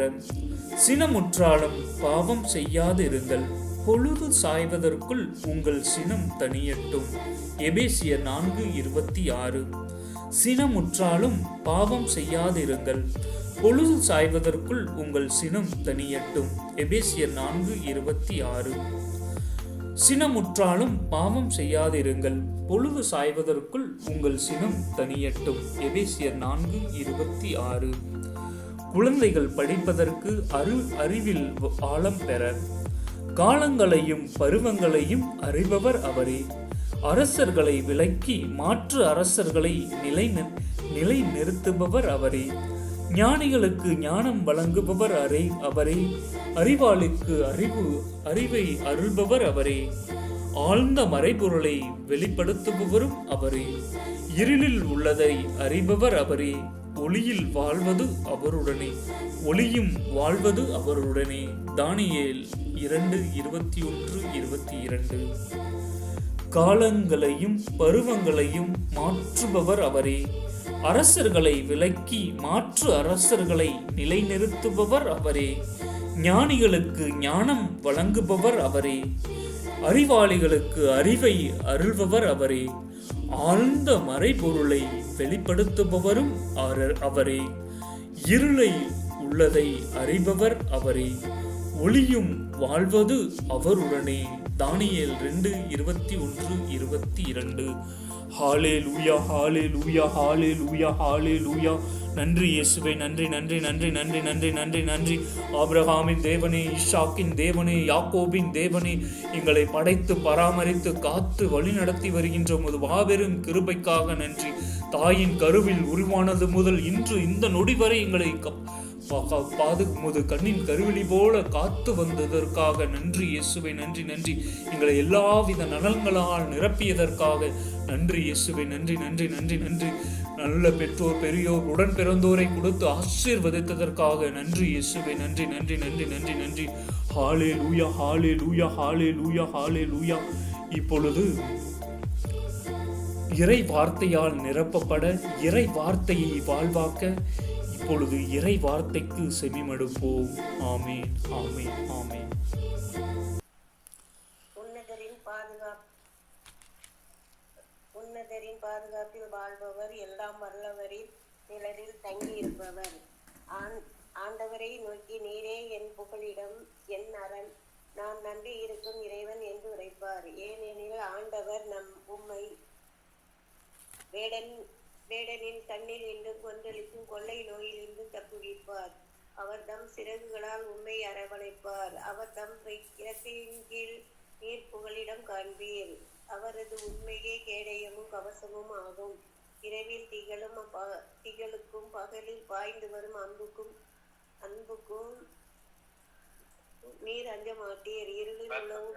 சினமுற்றாலும் பாவம் செய்யாது இருங்கள். பொழுது சாய்வதற்குள் உங்கள் சினம் தணியட்டும். எபேசியர் 4:26. சினமுற்றாலும் பாவம் செய்யாதிருங்கள். பொழுது சாய்வதற்குள் உங்கள் சினம் தணியட்டும். எபேசியர் 4:26. சினமுற்றாலும் பாவம் செய்யாதிருங்கள். பொழுது சாய்வதற்குள் உங்கள் சினம் தணியட்டும். எபேசியர் 4:26. குழந்தைகள் படிப்பதற்கு அறிவில் ஆழம் பெற காலங்களையும் பருவங்களையும் அறிபவர் அவரே. அரசர்களை விலக்கி மாற்று அரசர்களை நிலை நிறுத்துபவர் அவரே. ஞானிகளுக்கு ஞானம் வழங்குபவர் அவரே. அறிவாளிக்கு அறிவை அருள்பவர் அவரே. ஆழ்ந்த மறைபொருளை வெளிப்படுத்துபவரும் அவரே. இருளில் உள்ளதை அறிபவர் அவரே. ஒளியில் வாழ்வது அவருடனே, ஒளியும் வாழ்வது அவருடனே. தானியேல் 2:21-22. காலங்களையும் பருவங்களையும் மாற்றுபவர் அவரே. அரசர்களை விலக்கி மாற்று அரசர்களை நிலைநிறுத்துபவர் அவரே. ஞானிகளுக்கு ஞானம் வழங்குபவர் அவரே. அறிவாளிகளுக்கு அறிவை அருள்பவர் அவரே. ஆழ்ந்த மறைபொருளை வெளிப்படுத்துபவரும் அவரே. இருளை உள்ளதை அறிபவர் அவரே. ஒளியும் வாழ்வது அவருடனே. தானியேல் 2:21-22. ஹalleluya ஹalleluya ஹalleluya ஹalleluya. நன்றி இயேசுவே, நன்றி நன்றி நன்றி நன்றி நன்றி நன்றி நன்றி. ஆபிரகாமின் தேவனே, ஈசாக்கின் தேவனே, யாக்கோபின் தேவனே, எங்களை படைத்து பராமரித்து காத்து வழிநடத்தி வருகின்ற உமது மாபெரும் கிருபைக்காக நன்றி. தாயின் கருவில் உருவானது முதல் இன்று இந்த நொடி வரை எங்களை உமது கண்ணின் கருவிழி போல காத்து வந்ததற்காக நன்றி இயேசுவே, நன்றி நன்றி. எங்களை எல்லாவித நலன்களால் நிரப்பியதற்காக நன்றி இயேசுவே, நன்றி நன்றி நன்றி நன்றி. நல்ல பெற்றோர் பெரியோர் உடன் பிறந்தோரை கொடுத்து ஆசீர்வதித்ததற்காக நன்றி இயேசுவே, நன்றி நன்றி நன்றி நன்றி நன்றி. ஹalleluya ஹalleluya ஹalleluya ஹalleluya. இப்பொழுது இறை வார்த்தையால் நிரப்பப்பட, இறை வார்த்தையை வாழ்வாக்க இப்பொழுது இறை வார்த்தைக்கு செவிமடுப்போம். ஆமென் ஆமென் ஆமென். உன்னதரின் பாதுகாப்பில் வாழ்பவர், எல்லாம் வல்லவரின் நிழலில் தங்கியிருப்பவர். ஆண்டவரை நோக்கி, நீரே என் புகலிடம், என் அரண், நான் நம்பி இருக்கும் இறைவன் என்று உரைப்பார். ஏனெனில் ஆண்டவர் உம்மை வேடனின் கண்ணில் இன்று கொந்தளிக்கும் கொள்ளை நோயில் இன்று தப்புவிப்பார். அவர் தம் சிறகுகளால் உம்மை அரவணைப்பார். அவர் தம் இறக்கையின் கீழ் நீர் புகலிடம் காண்பீர். அவரது உண்மையே கேடயமும் கவசமும் ஆகும். இரவில் திகழுக்கும் பகலில் பாய்ந்து வரும் அன்புக்கும் நீர் அஞ்ச மாட்டீர். இருளில் உலவும்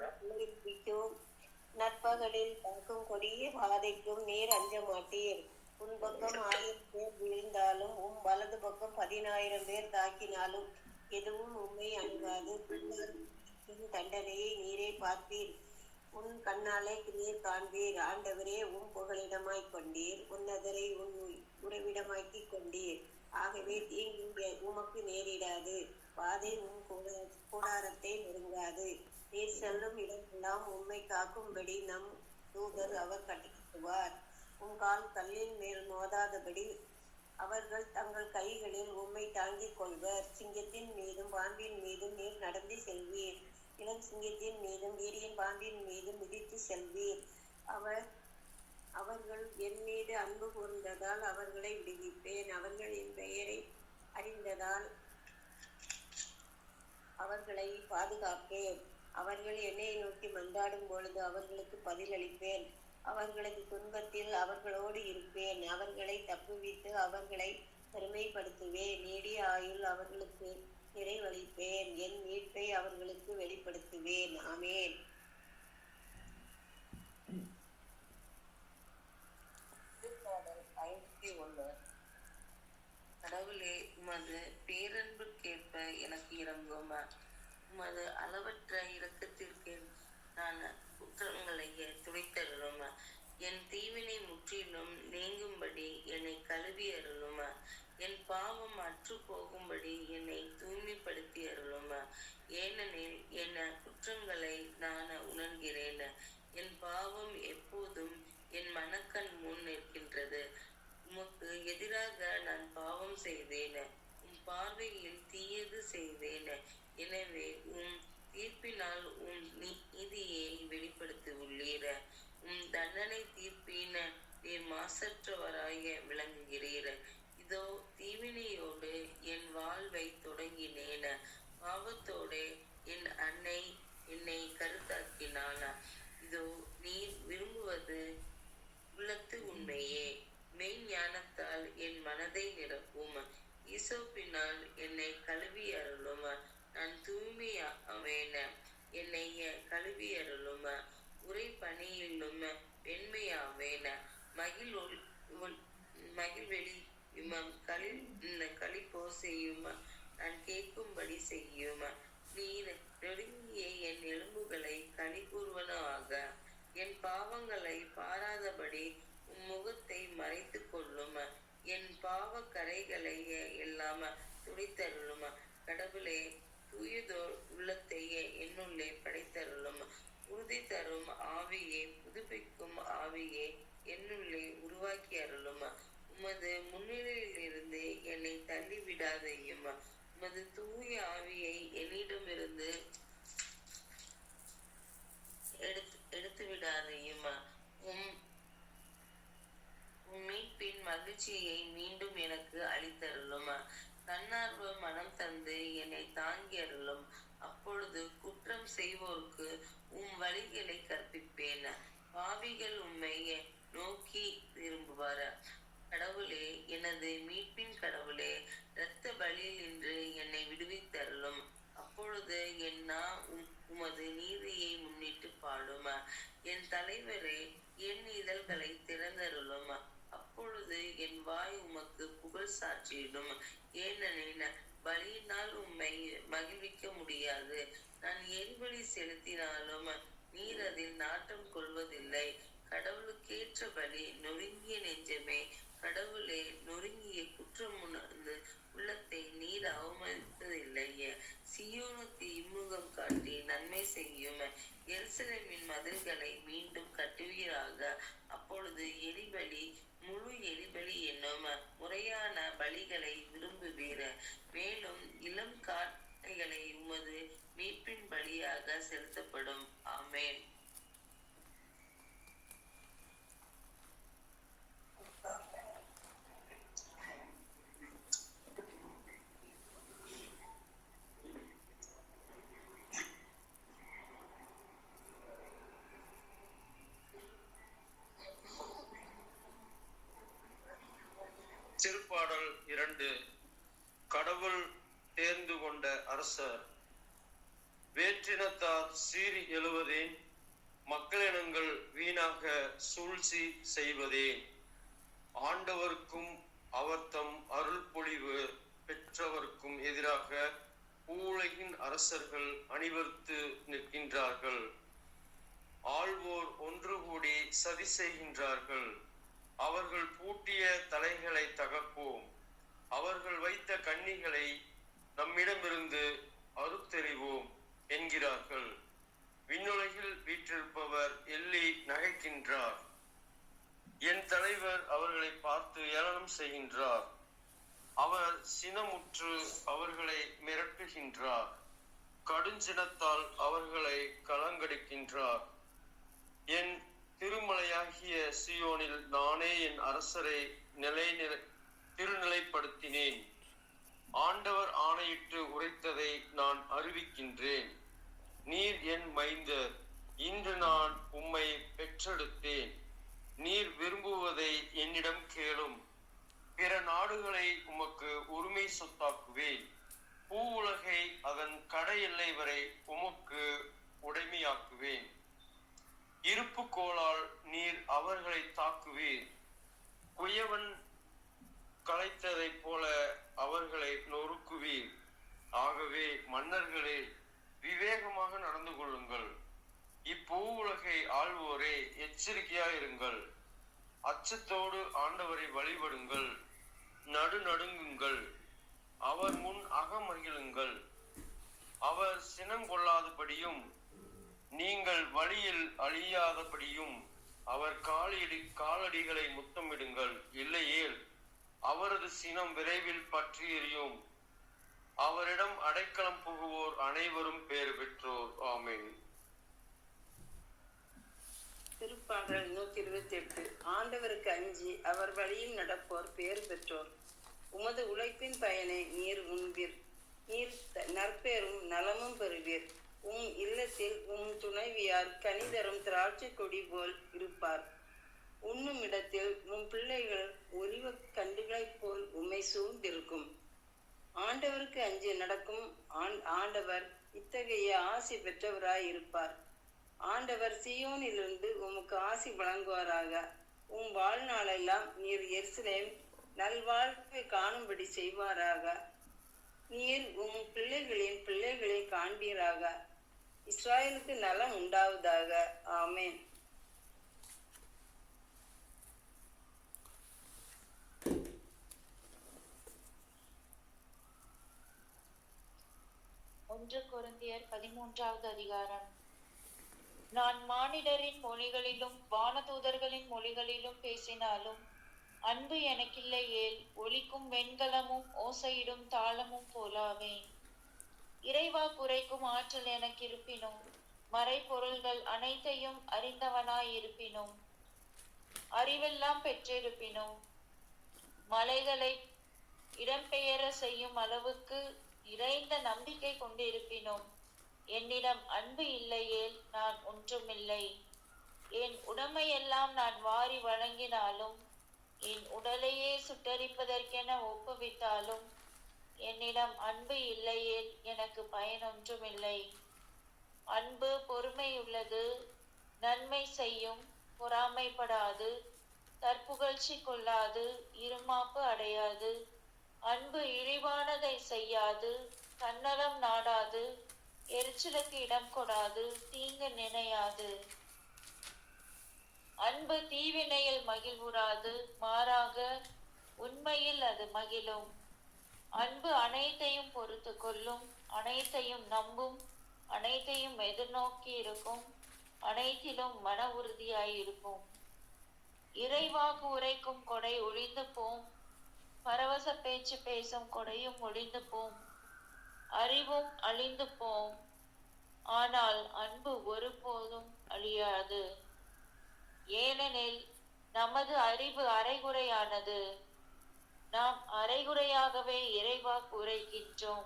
நற்பகலில் தாக்கும் கொடிய வாதைக்கும் நீர் அஞ்ச மாட்டீர். உன் பக்கம் 1000 பேர் விழுந்தாலும், வலது பக்கம் 10,000 பேர் தாக்கினாலும் எதுவும் உம்மை அணுகாது. தண்டனையை நீரே பார்ப்பீர், உன் கண்ணாலே நீர் காண்பீர். ஆண்டவரே, புகலிடமாய் கொண்டீர், உன்னதரை உன் உறவிடமாக்கி கொண்டீர். ஆகவே தீங்கு உமக்கு நேரிடாது, பாதை கூடாரத்தை நெருங்காது. நீர் செல்லும் இடமெல்லாம் உம்மை காக்கும்படி நம் தூதர் அவர் கட்டுவார். கால் கல்லின் மேல் மோதாதபடி அவர்கள் தங்கள் கைகளில் உம்மை தாங்கிக் கொள்வர். சிங்கத்தின் மீதும் பாம்பின் மீதும் நீர் நடந்து செல்வீர். இளம் சிங்கத்தின் மீதும் வீரியன் பாம்பின் மீதும் மிதித்து செல்வீர். அவர்கள் என் மீது அன்பு கூர்ந்ததால் அவர்களை விடுவிப்பேன். அவர்கள் என் பெயரை அறிந்ததால் அவர்களை பாதுகாப்பேன். அவர்கள் என்னை நோக்கி மன்றாடும் பொழுது அவர்களுக்கு பதிலளிப்பேன். அவர்களது துன்பத்தில் அவர்களோடு இருப்பேன். அவர்களை தப்புவித்து அவர்களை பெருமைப்படுத்துவேன். நீடிய ஆயுள் அவர்களுக்கு நிறைவளிப்பேன். என் மீட்பை அவர்களுக்கு வெளிப்படுத்துவேன். ஆமென். திருப்பாடல் 51. கடவுளே, உமது பேரன்புக்கேற்ப எனக்கு இரங்கும். உமது அளவற்ற இரக்கத்திற்கு நான் குற்றங்களை துடைத்தருளும். என் தீவினை முற்றிலும் நீங்கும்படி என்னை கழுவி அருளும். என் பாவம் அற்று போகும்படி என்னை தூய்மைப்படுத்தி அருளும். ஏனெனில் என் குற்றங்களை நான் உணர்கிறேன். என் பாவம் எப்போதும் என் மனக்கண் முன் நிற்கின்றது. உமக்கு எதிராக நான் பாவம் செய்தேன். உம் பார்வையில் தீயது செய்தேன். எனவே உம் தீர்ப்பினால் உம் நீதியை வெளிப்படுத்தியுள்ளீர். உம் தண்டனை தீர்ப்பின் நீர் மாசற்றவராக விளங்குகிறீர். இதோ தீவினையோடு என் வாழ்வை தொடங்கினேன். பாவத்தோடு என் அன்னை என்னை கருத்தாக்கினாள். இதோ நீர் விரும்புவது உள்ளத்து உண்மையே. மெய் ஞானத்தால் என் மனதை நிரப்பும். ஈசோப்பினால் என்னை கழுவி அருளும். நான் தூய்மையாவேன். என்னை கழுவி அருளும். உரை பணியிலும் வெண்மையாவேன். மகிழ்வெளி களிப்போசையும் நான் கேட்கும்படி செய்யும். நீர் நெருங்கிய என் எலும்புகளை கனிகூர்வனாக. என் பாவங்களை பாராதபடி உம் முகத்தை மறைத்து கொள்ளும். என் பாவ கரைகளை எல்லாம் துடைத்தருளும். கடவுளே, தூயதோர் உள்ளத்தை என்னுள்ளே படைத்தருளும். உறுதி தரும் ஆவியே, புதுப்பிக்கும் ஆவியே என்னுள்ளே உருவாக்கி அருளும். உமது முன்னிலையிலிருந்து என்னை தள்ளிவிடாதையும். உமது தூய ஆவியை என்னிடமிருந்து எடுத்து விடாதையும். உம் மீட்பின் மகிழ்ச்சியை மீண்டும் எனக்கு அளித்தருளும். தன்னார்வ மனம் தந்து என்னை தாங்கி அருளும். அப்பொழுது குற்றம் செய்வோருக்கு உம் வழிகளை கற்பிப்பேன். பாவிகள் உம்மை நோக்கி திரும்புவார். கடவுளே, எனது மீட்பின் கடவுளே, இரத்த பலியில் இன்று என்னை விடுவித்தருளும். அப்பொழுது என் நா உமது நீதியை முன்னிட்டு பாடும். என் தலைவரே, என் இதழ்களை திறந்தருளும். அப்பொழுது என் வாய் உமக்கு புகழ் சாற்றிடும். ஏனெனில் பலியினால் உம்மை மகிழ்விக்க முடியாது. நான் எரிபலி செலுத்தினாலும் நீர் அதில் நாட்டம் கொள்வதில்லை. கடவுளுக்கேற்ற பலி நொறுங்கிய நெஞ்சமே. கடவுளே, நொறுங்கிய குற்றம் உணர்ந்து உள்ளத்தை நீர் அவமதித்ததில்லை. சீயோனுக்கு இம்முகம் காட்டி நன்மை செய்யும். எருசலேமின் மதில்களை மீண்டும் கட்டுவீராக. அப்பொழுது எரிபலி முழு எரிபலி என்னும் முறையான பலிகளை விரும்புவீர். மேலும் இளம் காட்டைகளை உமது மீட்பின் பலியாக செலுத்தப்படும். ஆமென். திருப்பாடல் 2. கடவுள் தேர்ந்து கொண்ட அரசர். வேற்றினத்தார் சீறி எழுவதேன்? மக்களினங்கள் வீணாக சூழ்ச்சி செய்வதேன்? ஆண்டவருக்கும் அவர்தம் அருள் பொழிவு பெற்றவர்க்கும் எதிராக பூவுலகின் அரசர்கள் அணிவகுத்து நிற்கின்றார்கள். ஆள்வோர் ஒன்று கூடி சதி செய்கின்றார்கள். அவர்கள் பூட்டிய தலைகளை தகர்ப்போம். அவர்கள் வைத்த கண்ணிகளை நம்மிடமிருந்து அறுத்தெறிவோம் என்கிறார்கள். விண்ணுலகில் வீற்றிருப்பவர் எள்ளி நகைக்கின்றார். என் தலைவர் அவர்களை பார்த்து ஏளனம் செய்கின்றார். அவர் சினமுற்று அவர்களை மிரட்டுகின்றார். கடுஞ்சினத்தால் அவர்களை கலங்கடிக்கின்றார். என் திருமலையாகிய சியோனில் நானே என் அரசரை திருநிலைப்படுத்தினேன். ஆண்டவர் ஆணையிட்டு உரைத்ததை நான் அறிவிக்கின்றேன். நீர் என் மைந்தர், இன்று நான் உம்மை பெற்றெடுத்தேன். நீர் விரும்புவதை என்னிடம் கேளும். பிற நாடுகளை உமக்கு உரிமை சொத்தாக்குவேன். பூவுலகை அதன் கடை எல்லை வரை உமக்கு உடைமையாக்குவேன். இருப்பு கோளால் நீர் அவர்களை தாக்குவீர். குயவன் கலைத்ததைப் போல அவர்களை நொறுக்குவீர். ஆகவே மன்னர்களே, விவேகமாக நடந்து கொள்ளுங்கள். இப்பூ உலகை ஆள்வோரே, எச்சரிக்கையாயிருங்கள். அச்சத்தோடு ஆண்டவரை வழிபடுங்கள். நடுநடுங்குங்கள். அவர் முன் அகமகிழுங்கள். அவர் சினம் கொள்ளாதபடியும் நீங்கள் வழியில் அழியாதபடியும் அவர் காலடிகளை முத்தமிடுங்கள். இல்லையேல் அவரது சினம் விரைவில் பற்றி எரியும். அவரிடம் அடைக்கலம் புகுவோர் அனைவரும் பேறு பெற்றோர். ஆமென். திருப்பாடல் 128. ஆண்டவருக்கு அஞ்சி அவர் வழியில் நடப்போர் பேர் பெற்றோர். உமது உழைப்பின் பயனை நீர் உண்பீர். நீர் நற்பேரும் நலமும் பெறுவீர். உம் இல்லத்தில் உம் துணைவியார் கனிதரும் திராட்சை கொடி போல் இருப்பார். உண்ணும் இடத்தில் உம் பிள்ளைகள் ஒலிவ கண்டுகளைப் போல் உம்மை சூழ்ந்திருக்கும். ஆண்டவருக்கு அஞ்சி நடக்கும் ஆண்டவர் இத்தகைய ஆசி பெற்றவராய் இருப்பார். ஆண்டவர் சீயோனிலிருந்து உமக்கு ஆசி வழங்குவாராக. உம் வாழ்நாளெல்லாம் நீர் எருசலேம் நல்வாழ்வை காணும்படி செய்வாராக. நீர் உம் பிள்ளைகளின் பிள்ளைகளை காண்பீராக. இஸ்ராயலுக்கு நலம் உண்டாவதாக. ஆமென். கொரிந்தியர் 13வது அதிகாரம். நான் மானிடரின் மொழிகளிலும் வானதூதர்களின் மொழிகளிலும் பேசினாலும் அன்பு எனக்கில்லையேல் ஒலிக்கும் வெண்கலமும் ஓசையிடும் தாளமும் போலாவேன். இறைவா குறைக்கும் ஆற்றல் எனக்கு இருப்பினும் மறைபொருள்கள் அனைத்தையும் அறிந்தவனாயிருப்பினும் அறிவெல்லாம் பெற்றிருப்பினும் மலைகளை இடம்பெயர செய்யும் அளவுக்கு நிறைந்த நம்பிக்கை கொண்டிருப்பினும் என்னிடம் அன்பு இல்லையேல் நான் ஒன்றுமில்லை. என் உடமையெல்லாம் நான் வாரி வழங்கினாலும் என் உடலையே சுட்டரிப்பதற்கென ஒப்புவித்தாலும் என்னிடம் அன்பு இல்லையேல் எனக்கு பயனொன்றுமில்லை. அன்பு பொறுமையுள்ளது, நன்மை செய்யும், பொறாமைப்படாது, தற்புகழ்ச்சி கொள்ளாது, இருமாப்பு அடையாது. அன்பு இழிவானதை செய்யாது, தன்னலம் நாடாது, எரிச்சலுக்கு இடம் கொடாது, தீங்கு நினையாது. அன்பு தீவினையில் மகிழ்வுறாது, மாறாக உண்மையில் அது மகிழும். அன்பு அனைத்தையும் பொறுத்து கொள்ளும், அனைத்தையும் நம்பும், அனைத்தையும் எதிர்நோக்கி இருக்கும், அனைத்திலும் மன உறுதியாயிருக்கும். இறைவாக்கு உரைக்கும் கொடை ஒழிந்து போம், பரவச பேச்சு பேசும் கொடையும் ஒழிந்து போம், அறிவும் அழிந்து போம். ஆனால் அன்பு ஒருபோதும் அழியாது. ஏனெனில் நமது அறிவு அரைகுறையானது. நாம் அரைகுறையாகவே இறைவாக்கு உரைக்கின்றோம்.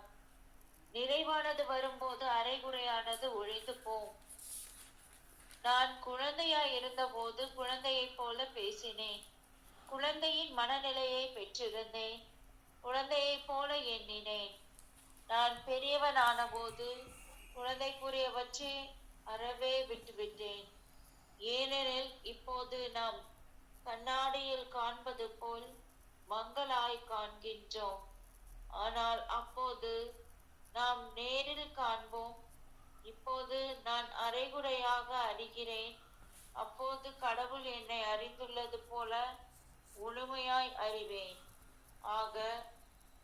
நிறைவானது வரும்போது அரைகுறையானது ஒழிந்து போம். நான் குழந்தையாய் இருந்தபோது குழந்தையைப் போல பேசினேன். குழந்தையின் மனநிலையை பெற்றிருந்தேன். குழந்தையைப் போல எண்ணினேன். நான் பெரியவனான போது குழந்தைக்குரியவற்றை அறவே விட்டுவிட்டேன். ஏனெனில் இப்போது நாம் கண்ணாடியில் காண்பது போல் மங்களாய் காண்கின்றோம். ஆனால் அப்போது நாம் நேரில் காண்போம். இப்போது நான் அரைகுறையாக அறிகிறேன். அப்போது கடவுள் என்னை அறிந்துள்ளது போல முழுமையாய் அறிவேன். ஆக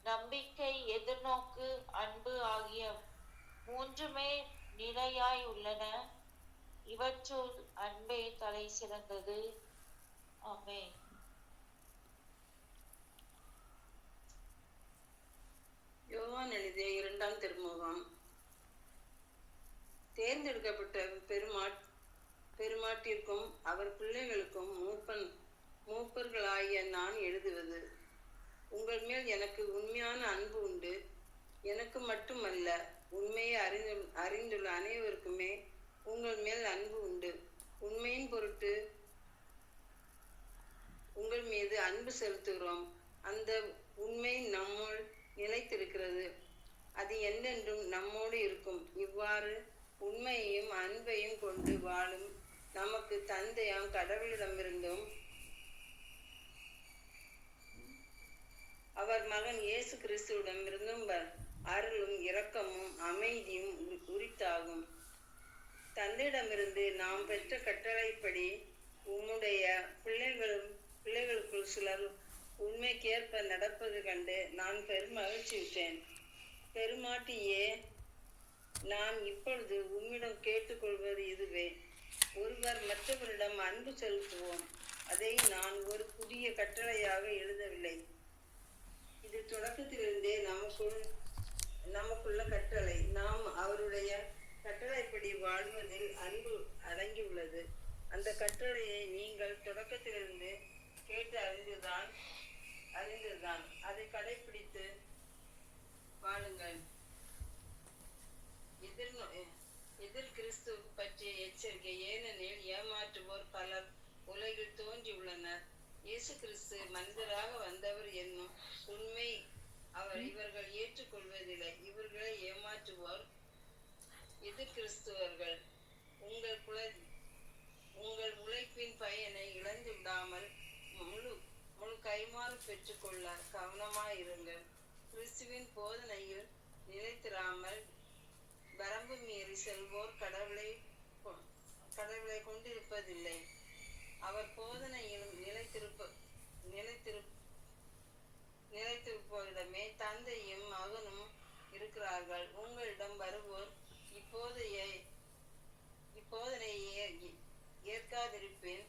நம்பிக்கை, எதிர்நோக்கு, அன்பு ஆகிய மூன்றுமே நிலையாய் உள்ளன. இவற்றுள் அன்பே தலை சிறந்தது. ஆமென். யோவான் எழுதிய 2ஆம் திருமுகம். தேர்ந்தெடுக்கப்பட்ட பெருமாட்டிற்கும் அவர் பிள்ளைகளுக்கும் மூப்பர்களாகிய நான் எழுதுவது, உங்கள் மேல் எனக்கு உண்மையான அன்பு உண்டு. எனக்கு மட்டுமல்ல, உண்மையை அறிந்துள்ள அனைவருக்குமே உங்கள் மேல் அன்பு உண்டு. உண்மையின் பொருட்டு உங்கள் மீது அன்பு செலுத்துகிறோம். அந்த உண்மை நம்முள் நிலைத்திருக்கிறது, அது என்றென்றும் நம்மோடு இருக்கும். இவ்வாறு உண்மையையும் அன்பையும் கொண்டு வாழும் நமக்கு தந்தையாம் கடவுளிடமிருந்தும் அவர் மகன் இயேசு கிறிஸ்துவிடமிருந்தும் அருளும் இரக்கமும் அமைதியும் உரித்தாகும். தந்தையிடமிருந்து நாம் பெற்ற கட்டளைப்படி உம்முடைய பிள்ளைகளுக்குள் சிலர் உண்மைக்கேற்ப நடப்பது கண்டு நான் பெருமகிழ்ச்சியுற்றேன். பெருமாட்டியே, நான் இப்பொழுது உம்மிடம் கேட்டுக்கொள்வது இதுவே, ஒருவர் மற்றவரிடம் அன்பு செலுத்துவோம். அதை நான் ஒரு புதிய கட்டளையாக எழுதவில்லை, இது தொடக்கத்திலிருந்தே நமக்குள்ள கட்டளை. நாம் அவருடைய கட்டளைப்படி வாழ்வதில் அன்பு அடங்கியுள்ளது. அந்த கட்டளையை நீங்கள் தொடக்கத்திலிருந்து கேட்டு அறிந்ததுதான். அதை கடைபிடித்து வாழுங்கள். எதிர் கிறிஸ்து பற்றிய எச்சரிக்கை. ஏனெனில் ஏமாற்றுவோர் பலர் உலகில் தோன்றியுள்ளனர். இயேசு கிறிஸ்து மனிதராக வந்தவர் என்னும் உண்மை இவர்கள் ஏற்றுக்கொள்வதில்லை. இவர்களை ஏமாற்றுவோர் எதிர் கிறிஸ்துவர்கள். உங்கள் உழைப்பின் பயனை இழந்துவிடாமல் முழு கைமாறு பெற்றுக்கொள்ள கவனமாயிருங்கள். கிறிஸ்துவின் போதனையில் நிலைத்திராமல் வரம்பு மீறி செல்வோர் கடவுளை கொண்டிருப்பதில்லை. அவர் போதனையில் நிலைத்திருப்போரிடமே தந்தையும் மகனும் இருக்கிறார்கள். உங்களிடம் வருவோர் இப்போதனையை ஏற்காதிருப்பேன்,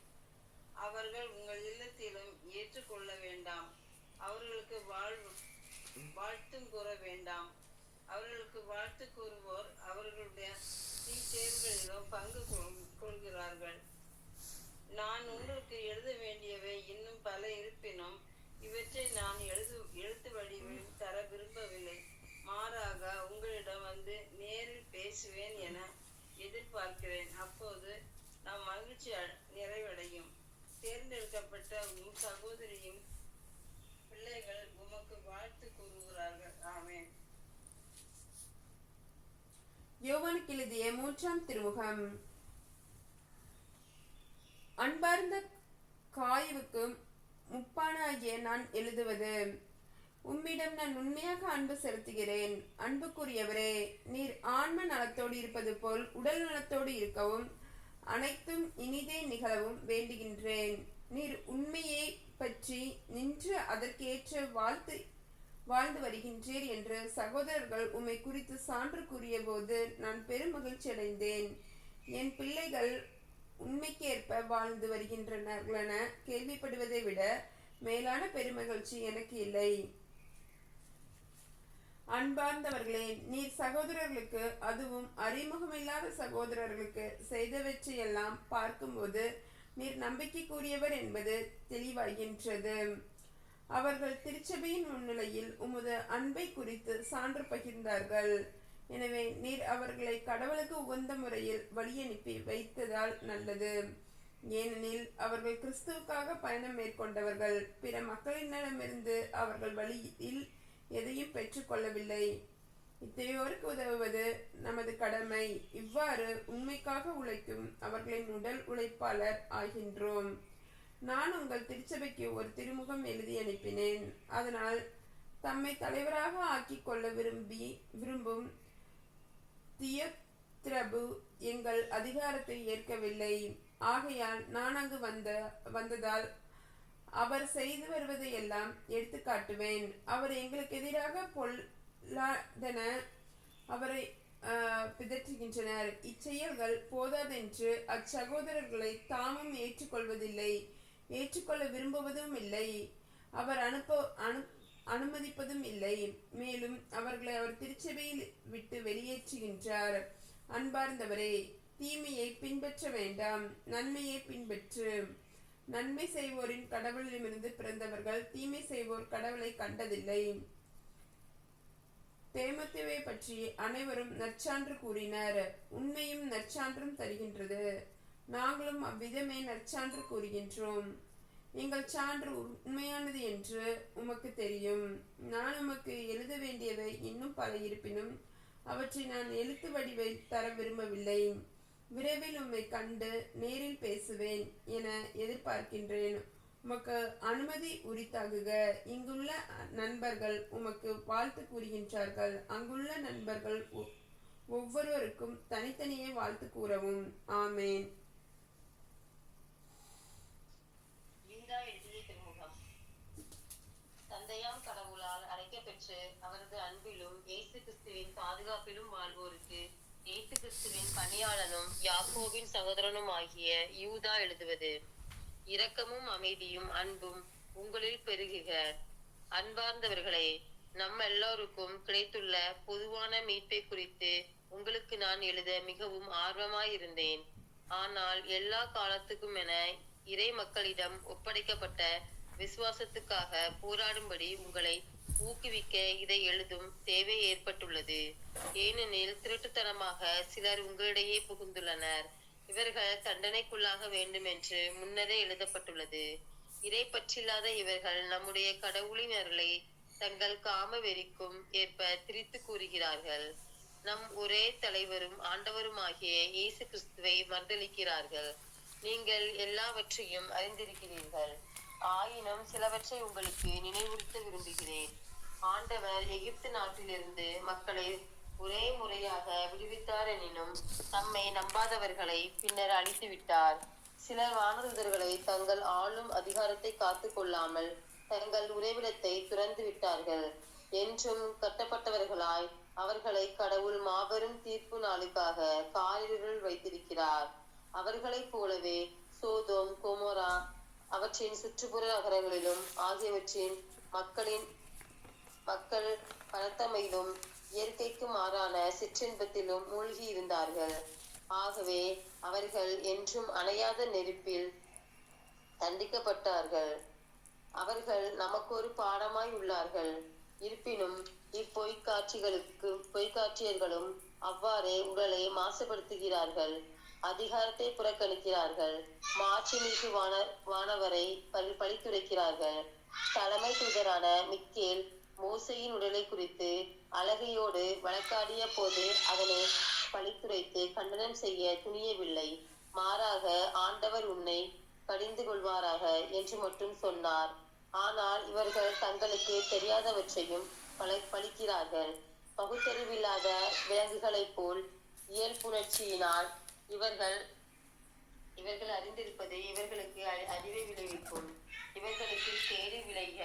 அவர்கள் உங்கள் இல்லத்திலும் ஏற்றுக்கொள்ள வேண்டாம். அவர்களுக்கு வாழ்த்தும் கூற வேண்டாம். அவர்களுக்கு வாழ்த்து கூறுவோர் அவர்களுடைய தீச்செயல்களிலும் பங்கு கொள்கிறார்கள். நான் உங்களுக்கு எழுத வேண்டியவை இன்னும் பல இருப்பினும் இவற்றை நான் எழுத்து வடிவில் தர விரும்பவில்லை. மாறாக உங்களிடம் வந்து நேரில் பேசுவேன் என எதிர்பார்க்கிறேன். அப்போது நாம் மகிழ்ச்சி நிறைவடையும். தேர்ந்தெடுக்கப்பட்ட உம் சகோதரியும் பிள்ளைகள் உமக்கு வாழ்த்து கூறுகிறார்கள். ஆமென். யோவானுக்கு எழுதிய 3ஆம் திருமுகம். அன்பார்ந்த காயுவுக்கு முப்பானாகிய நான் எழுதுவது, உம்மிடம் நான் உண்மையாக அன்பு செலுத்துகிறேன். அன்புக்குரியவரே, நீர் ஆன்ம நலத்தோடு இருப்பது போல் உடல் நலத்தோடு இருக்கவும் அனைத்தும் இனிதே நிகழவும் வேண்டுகின்றேன். நீர் உண்மையை பற்றி நின்று அதற்கேற்ற வாழ்ந்து வருகின்றீர் என்று சகோதரர்கள் உம்மை குறித்து சான்று கூறிய போது நான் பெரும் மகிழ்ச்சி அடைந்தேன். என் பிள்ளைகள் உண்மைக்கேற்ப வாழ்ந்து வருகின்றனர்களென கேள்விப்படுவதை விட மேலான பெருமகிழ்ச்சி எனக்கு இல்லை. அன்பார்ந்தவர்களே, நீர் சகோதரர்களுக்கு, அதுவும் அறிமுகமில்லாத சகோதரர்களுக்கு செய்தவற்றையெல்லாம் பார்க்கும்போது நீர் நம்பிக்கைக்குரியவர் என்பது தெளிவாகின்றது. அவர்கள் திருச்சபையின் முன்னிலையில் உமது அன்பை குறித்து சான்று பகிர்ந்தார்கள். எனவே நீர் அவர்களை கடவுளுக்கு உகந்த முறையில் வழியனுப்பி வைத்ததால் நல்லது. ஏனெனில் அவர்கள் கிறிஸ்துவுக்காக பயணம் மேற்கொண்டவர்கள். பிற மக்களிடமிருந்து அவர்கள் வழியில் எதையும் பெற்றுக்கொள்ளவில்லை. இத்தகையோருக்கு உதவுவது நமது கடமை. இவ்வாறு உண்மைக்காக உழைக்கும் அவர்களின் உடல் உழைப்பாளர் ஆகின்றோம். நான் உங்கள் திருச்சபைக்கு ஒரு திருமுகம் எழுதி அனுப்பினேன். அதனால் தம்மை தலைவராக ஆக்கிக் கொள்ள விரும்பும் தியோத்திரபு எங்கள் அதிகாரத்தை ஏற்கவில்லை. ஆகையால் நான் அங்கு வந்ததால் அவர் செய்து வருவதை எல்லாம் எடுத்து காட்டுவேன். அவர் எங்களுக்கு எதிராக பொல்லாதன அவரை பிதற்றுகின்றனர். இச்செயல்கள் போதாதென்று அச்சகோதரர்களை தாமும் ஏற்றுக்கொள்ள விரும்புவதும் இல்லை. அவர் அனுமதிப்பதும் இல்லை. மேலும் அவர்களை அவர் திருச்சபையில் விட்டு வெளியேற்றுகின்றார். அன்பார்ந்தவரே, தீமையை பின்பற்ற வேண்டாம், நன்மையை பின்பற்று. நன்மை செய்வோரின் கடவுளிடமிருந்து பிறந்தவர்கள், தீமை செய்வோர் கடவுளை கண்டதில்லை. தீமோத்தேயுவை பற்றி அனைவரும் நற்சான்று கூறினர். உண்மையும் நற்சான்றும் தருகின்றது. நாங்களும் அவ்விதமே நற்சான்று கூறுகின்றோம். எங்கள் சான்று உண்மையானது என்று உமக்கு தெரியும். நான் உமக்கு எழுத வேண்டியவை இன்னும் பல இருப்பினும் அவற்றை நான் எழுத்து வடிவில் தர விரும்பவில்லை. விரைவில் உம்மை கண்டு நேரில் பேசுவேன் என எதிர்பார்க்கின்றேன். உமக்கு அனுமதி உரித்தாகுக. இங்குள்ள நண்பர்கள் உமக்கு வாழ்த்து கூறுகின்றார்கள். அங்குள்ள நண்பர்கள் ஒவ்வொருவருக்கும் தனித்தனியே வாழ்த்து கூறவும். ஆமேன். யூதா எழுதிய திருமுகம். தந்தையாம் கடவுளால் அழைக்கப்பெற்று அவரது அன்பிலும் இயேசு கிறிஸ்துவின் பாதுகாப்பிலும் வாழ்வோருக்கு இயேசு கிறிஸ்துவின் பணியாளனும் யாக்கோபின் சகோதரனும் ஆகிய யூதா எழுதுவது. இரக்கமும் அமைதியும் அன்பும் உங்களில் பெருகுக. அன்பார்ந்தவர்களே, நம் எல்லோருக்கும் கிடைத்துள்ள பொதுவான மீட்பை குறித்து உங்களுக்கு நான் எழுத மிகவும் ஆர்வமாயிருந்தேன். ஆனால் எல்லா காலத்துக்கும் என இறை மக்களிடம் ஒப்படைக்கப்பட்ட விசுவாசத்துக்காக போராடும்படி உங்களை ஊக்குவிக்க இதை எழுதும் தேவை ஏற்பட்டுள்ளது. ஏனெனில் திருட்டுத்தனமாக சிலர் உங்களிடையே புகுந்துள்ளனர். இவர்கள் தண்டனைக்குள்ளாக வேண்டும் என்று முன்னரே எழுதப்பட்டுள்ளது. இறை பற்றில்லாத இவர்கள் நம்முடைய கடவுளின் அருளை தங்கள் காம வெறிக்கும் ஏற்ப திரித்து கூறுகிறார்கள். நம் ஒரே தலைவரும் ஆண்டவருமாகிய இயேசு கிறிஸ்துவை மறுதலிக்கிறார்கள். நீங்கள் எல்லாவற்றையும் அறிந்திருக்கிறீர்கள். ஆயினும் சிலவற்றை உங்களுக்கு நினைவுறுத்த விரும்புகிறேன். ஆண்டவர் எகிப்து நாட்டிலிருந்து மக்களை ஒரே முறையாக விடுவித்தார் எனினும் தம்மை நம்பாதவர்களை பின்னர் அழித்து விட்டார். சிலர் வானதூதர்களை தங்கள் ஆளும் அதிகாரத்தை காத்து கொள்ளாமல் தங்கள் உறைவிடத்தை துறந்து விட்டார்கள். என்றும் கட்டப்பட்டவர்களாய் அவர்களை கடவுள் மாபெரும் தீர்ப்பு நாளுக்காக காரிருள் வைத்திருக்கிறார். அவர்களைப் போலவே சோதோம், கொமோரா, அவற்றின் சுற்றுப்புற நகரங்களிலும் ஆகியவற்றின் மக்கள் பணத்தமையிலும் இயற்கைக்கு மாறான சிற்றின்பத்திலும் மூழ்கி இருந்தார்கள். ஆகவே அவர்கள் என்றும் அணையாத நெருப்பில் தண்டிக்கப்பட்டார்கள். அவர்கள் நமக்கு ஒரு பாடமாய் உள்ளார்கள். இருப்பினும் பொய்க்காட்சியர்களும் அவ்வாறே உடலை மாசுபடுத்துகிறார்கள், அதிகாரத்தை புறக்கணிக்கிறார்கள், மாட்சிமிகு வானவரை பழித்துரைக்கிறார்கள். தலைமை தூதரான மிக்கேல் மோசையின் உடலை குறித்து அழகையோடு வழக்காடிய போது அதனை பழித்துரைத்து கண்டனம் செய்ய துணியவில்லை. மாறாக ஆண்டவர் உன்னை கடிந்து கொள்வாராக என்று மட்டும் சொன்னார். ஆனால் இவர்கள் தங்களுக்கு தெரியாதவற்றையும் பழிக்கிறார்கள். பகுத்தறிவில்லாத விலங்குகளைப் போல் இயல்புணர்ச்சியினால் இவர்கள் அறிந்திருப்பது இவர்களுக்கு அறிவை விளைவிக்கும். இவர்களுக்கு கேடு விளைக.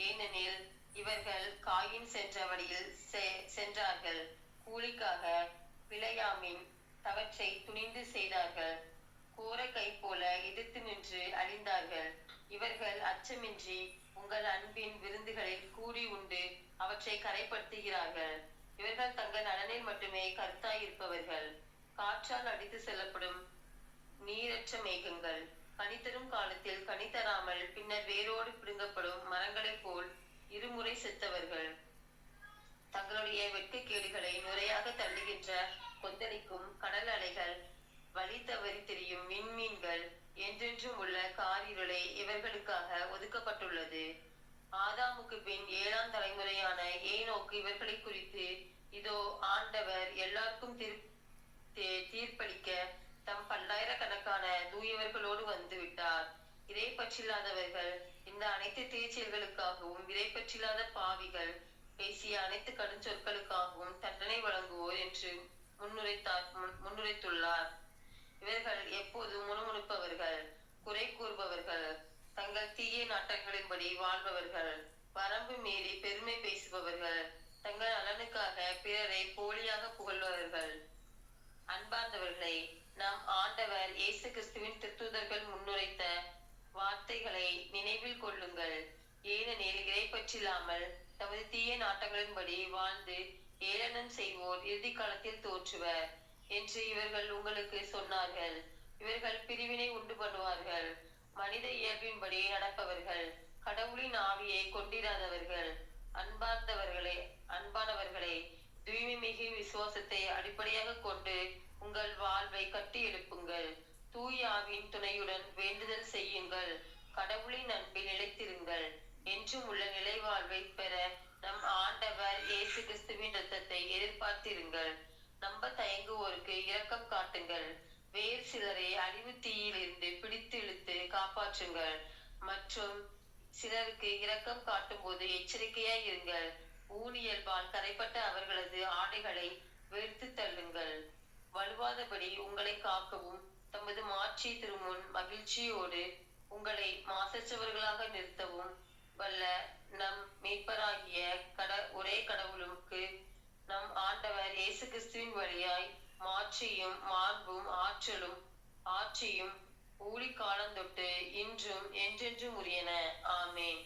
ஏனெனில் இவர்கள் காயின் சென்ற வழியில் சென்றார்கள். கூலிக்காக பிழையாமின் தவற்றை துணிந்து செய்தார்கள். கோர கை போல எதிர்த்து நின்று அழிந்தார்கள். இவர்கள் அச்சமின்றி உங்கள் அன்பின் விருந்துகளில் கூடி உண்டு அவற்றை கரைப்படுத்துகிறார்கள். இவர்கள் தங்கள் நலனில் மட்டுமே கருத்தாயிருப்பவர்கள். காற்றால் அடித்து செல்லப்படும் நீரற்ற மேகங்கள், கனிதரும் காலத்தில் கனி தராமல் பின்னர் வேரோடு பிடுங்கப்படும் மரங்களைப் போல் இருமுறை செத்தவர்கள். தங்களுடைய வெட்கக்கேடுகளை நுரையாக தள்ளுகின்ற கொந்தளிக்கும் கடல் அலைகள், வழி தவறி திரியும் விண்மீன்கள், என்றென்றும் உள்ள காரிருளை இவர்களுக்காக ஒதுக்கப்பட்டுள்ளது. ஆதாமுக்கு பின் 7ஆம் தலைமுறையான ஏனோக்கு இவர்களை குறித்து, இதோ ஆண்டவர் எல்லாருக்கும் தீர்ப்பளிக்க தம் பல்லாயிரக்கணக்கான தூயவர்களோடு வந்து விட்டார். இதை பற்றில்லாதவர்கள் இந்த அனைத்து தீச்செயல்களுக்காகவும் இதை பற்றில்லாத பாவிகள் பேசிய அனைத்து கடுஞ்சொற்களுக்காகவும் தண்டனை வழங்குவோர் என்று முன்னுரைத்துள்ளார். இவர்கள் எப்போதும் முணுமுணுப்பவர்கள், குறை கூறுபவர்கள், தங்கள் தீய நாட்டங்களின்படி வாழ்பவர்கள், வரம்பு மீறி பெருமை பேசுபவர்கள், தங்கள் நலனுக்காக பிறரை போலியாக புகழ்பவர்கள். அன்பார்ந்தவர்களே, நாம் ஆண்டவர் இயேசு கிறிஸ்துவின் திருத்தூதர்கள் முன்னுரைத்த வார்த்தைகளை நினைவில் கொள்ளுங்கள். ஏனெனில் இறைப்பற்றில்லாமல் தமது தீய நாட்டங்களின்படி வாழ்ந்து ஏளனம் செய்வோர் இறுதி காலத்தில் தோற்றுவர் என்று இவர்கள் உங்களுக்கு சொன்னார்கள். இவர்கள் பிரிவினை உண்டு பண்ணுவார்கள், மனித இயல்பின்படி நடப்பவர்கள், கடவுளின் ஆவியை கொண்டிராதவர்கள். அன்பானவர்களே, தூய்மை மிகு விசுவாசத்தை அடிப்படையாக கொண்டு உங்கள் வாழ்வை கட்டி எழுப்புங்கள். தூய ஆவியின் துணையுடன் வேண்டுதல் செய்யுங்கள். கடவுளின் அன்பில் நிலைத்திருங்கள். என்றும் உள்ள நிலை வாழ்வை பெற நம் ஆண்டவர் இயேசு கிறிஸ்துவின் இரத்தத்தை எதிர்பார்த்திருங்கள். நம்ப தயங்குவோருக்கு இரக்கம் காட்டுங்கள். வேறு சிலரை அழிவு தீயில் இருந்து பிடித்து இழுத்து காப்பாற்றுங்கள். மற்றும் சிலருக்கு இரக்கம் காட்டும் போது எச்சரிக்கையாய் இருங்கள். ஊனியல்பால் கரைப்பட்ட அவர்களது ஆடைகளை வெறுத்து தள்ளுங்கள். வலுவாதபடி உங்களை காக்கவும் தமது மாட்சி திருமுன் மகிழ்ச்சியோடு உங்களை மாசற்றவர்களாக நிறுத்தவும் வல்ல நம் மீட்பராகிய ஒரே கடவுளுக்கு நம் ஆண்டவர் இயேசு கிறிஸ்துவின் வழியாய் மாட்சியும் மாண்பும் ஆட்சியும் ஊழி காலந்தொட்டு இன்றும் என்றென்றும் உரியன. ஆமென்.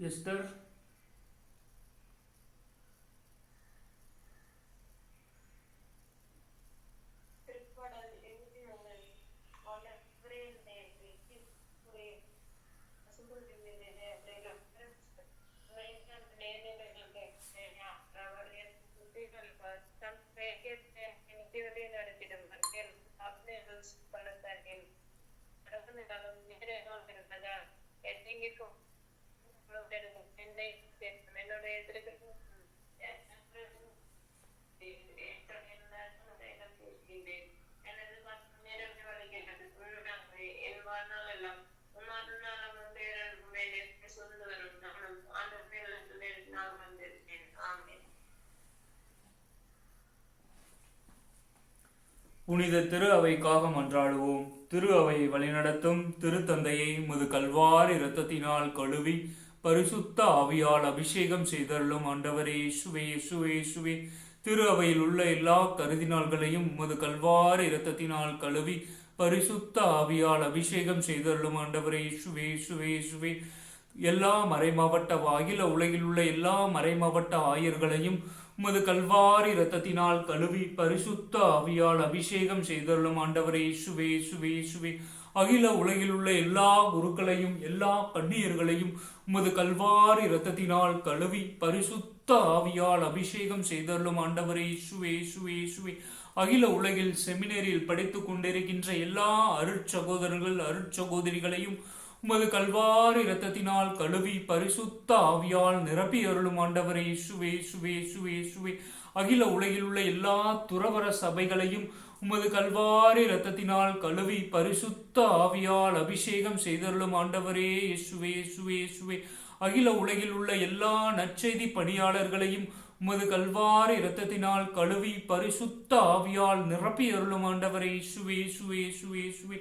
எஸ்தர் புனித திரு அவைக்காக மன்றாடுவோம். திரு அவையை வழிநடத்தும் திருத்தந்தையை முது கல்வாரி இரத்தத்தினால் கழுவி பரிசுத்த ஆவியால் அபிஷேகம் செய்தருளும் ஆண்டவரே இயேசுவே, இயேசுவே, இயேசுவே. திரு அவையில் உள்ள எல்லா கருதினாள்களையும் முது கல்வாரி இரத்தத்தினால் கழுவி பரிசுத்த ஆவியால் அபிஷேகம் செய்தருளும் ஆண்டவரே இயேசுவே, இயேசுவே, இயேசுவே. எல்லா மறைமாவட்ட அகில உலகில் உள்ள எல்லா மறைமாவட்ட ஆயர்களையும் உமது கல்வாரி இரத்தத்தினால் கழுவி பரிசுத்த ஆவியால் அபிஷேகம் செய்தருளும் ஆண்டவரே இயேசுவே, இயேசுவே, இயேசுவே. அகில உலகில் உள்ள எல்லா குருக்களையும் எல்லா கன்னியர்களையும் உமது கல்வாரி இரத்தத்தினால் கழுவி பரிசுத்த ஆவியால் அபிஷேகம் செய்தருளும் ஆண்டவரே இயேசுவே, இயேசுவே, இயேசுவே. அகில உலகில் செமினரியில் படித்துக் கொண்டிருக்கின்ற எல்லா அருட்சகோதரர்கள் அருட்சகோதரிகளையும் உமது கல்வாரி இரத்தத்தினால் கழுவி பரிசுத்த ஆவியால் நிரப்பி அருளும் ஆண்டவரே இயேசுவே, இயேசுவே, இயேசுவே, இயேசுவே. அகில உலகில் உள்ள எல்லா துறவர சபைகளையும் உமது கல்வாரி இரத்தத்தினால் கழுவி பரிசுத்த ஆவியால் அபிஷேகம் செய்தருளும் ஆண்டவரே இயேசுவே, இயேசுவே, இயேசுவே. அகில உலகில் உள்ள எல்லா நற்செய்தி பணியாளர்களையும் உமது கல்வாரி இரத்தத்தினால் கழுவி பரிசுத்த ஆவியால் நிரப்பி அருளும் ஆண்டவரே இயேசுவே, இயேசுவே, இயேசுவே, இயேசுவே.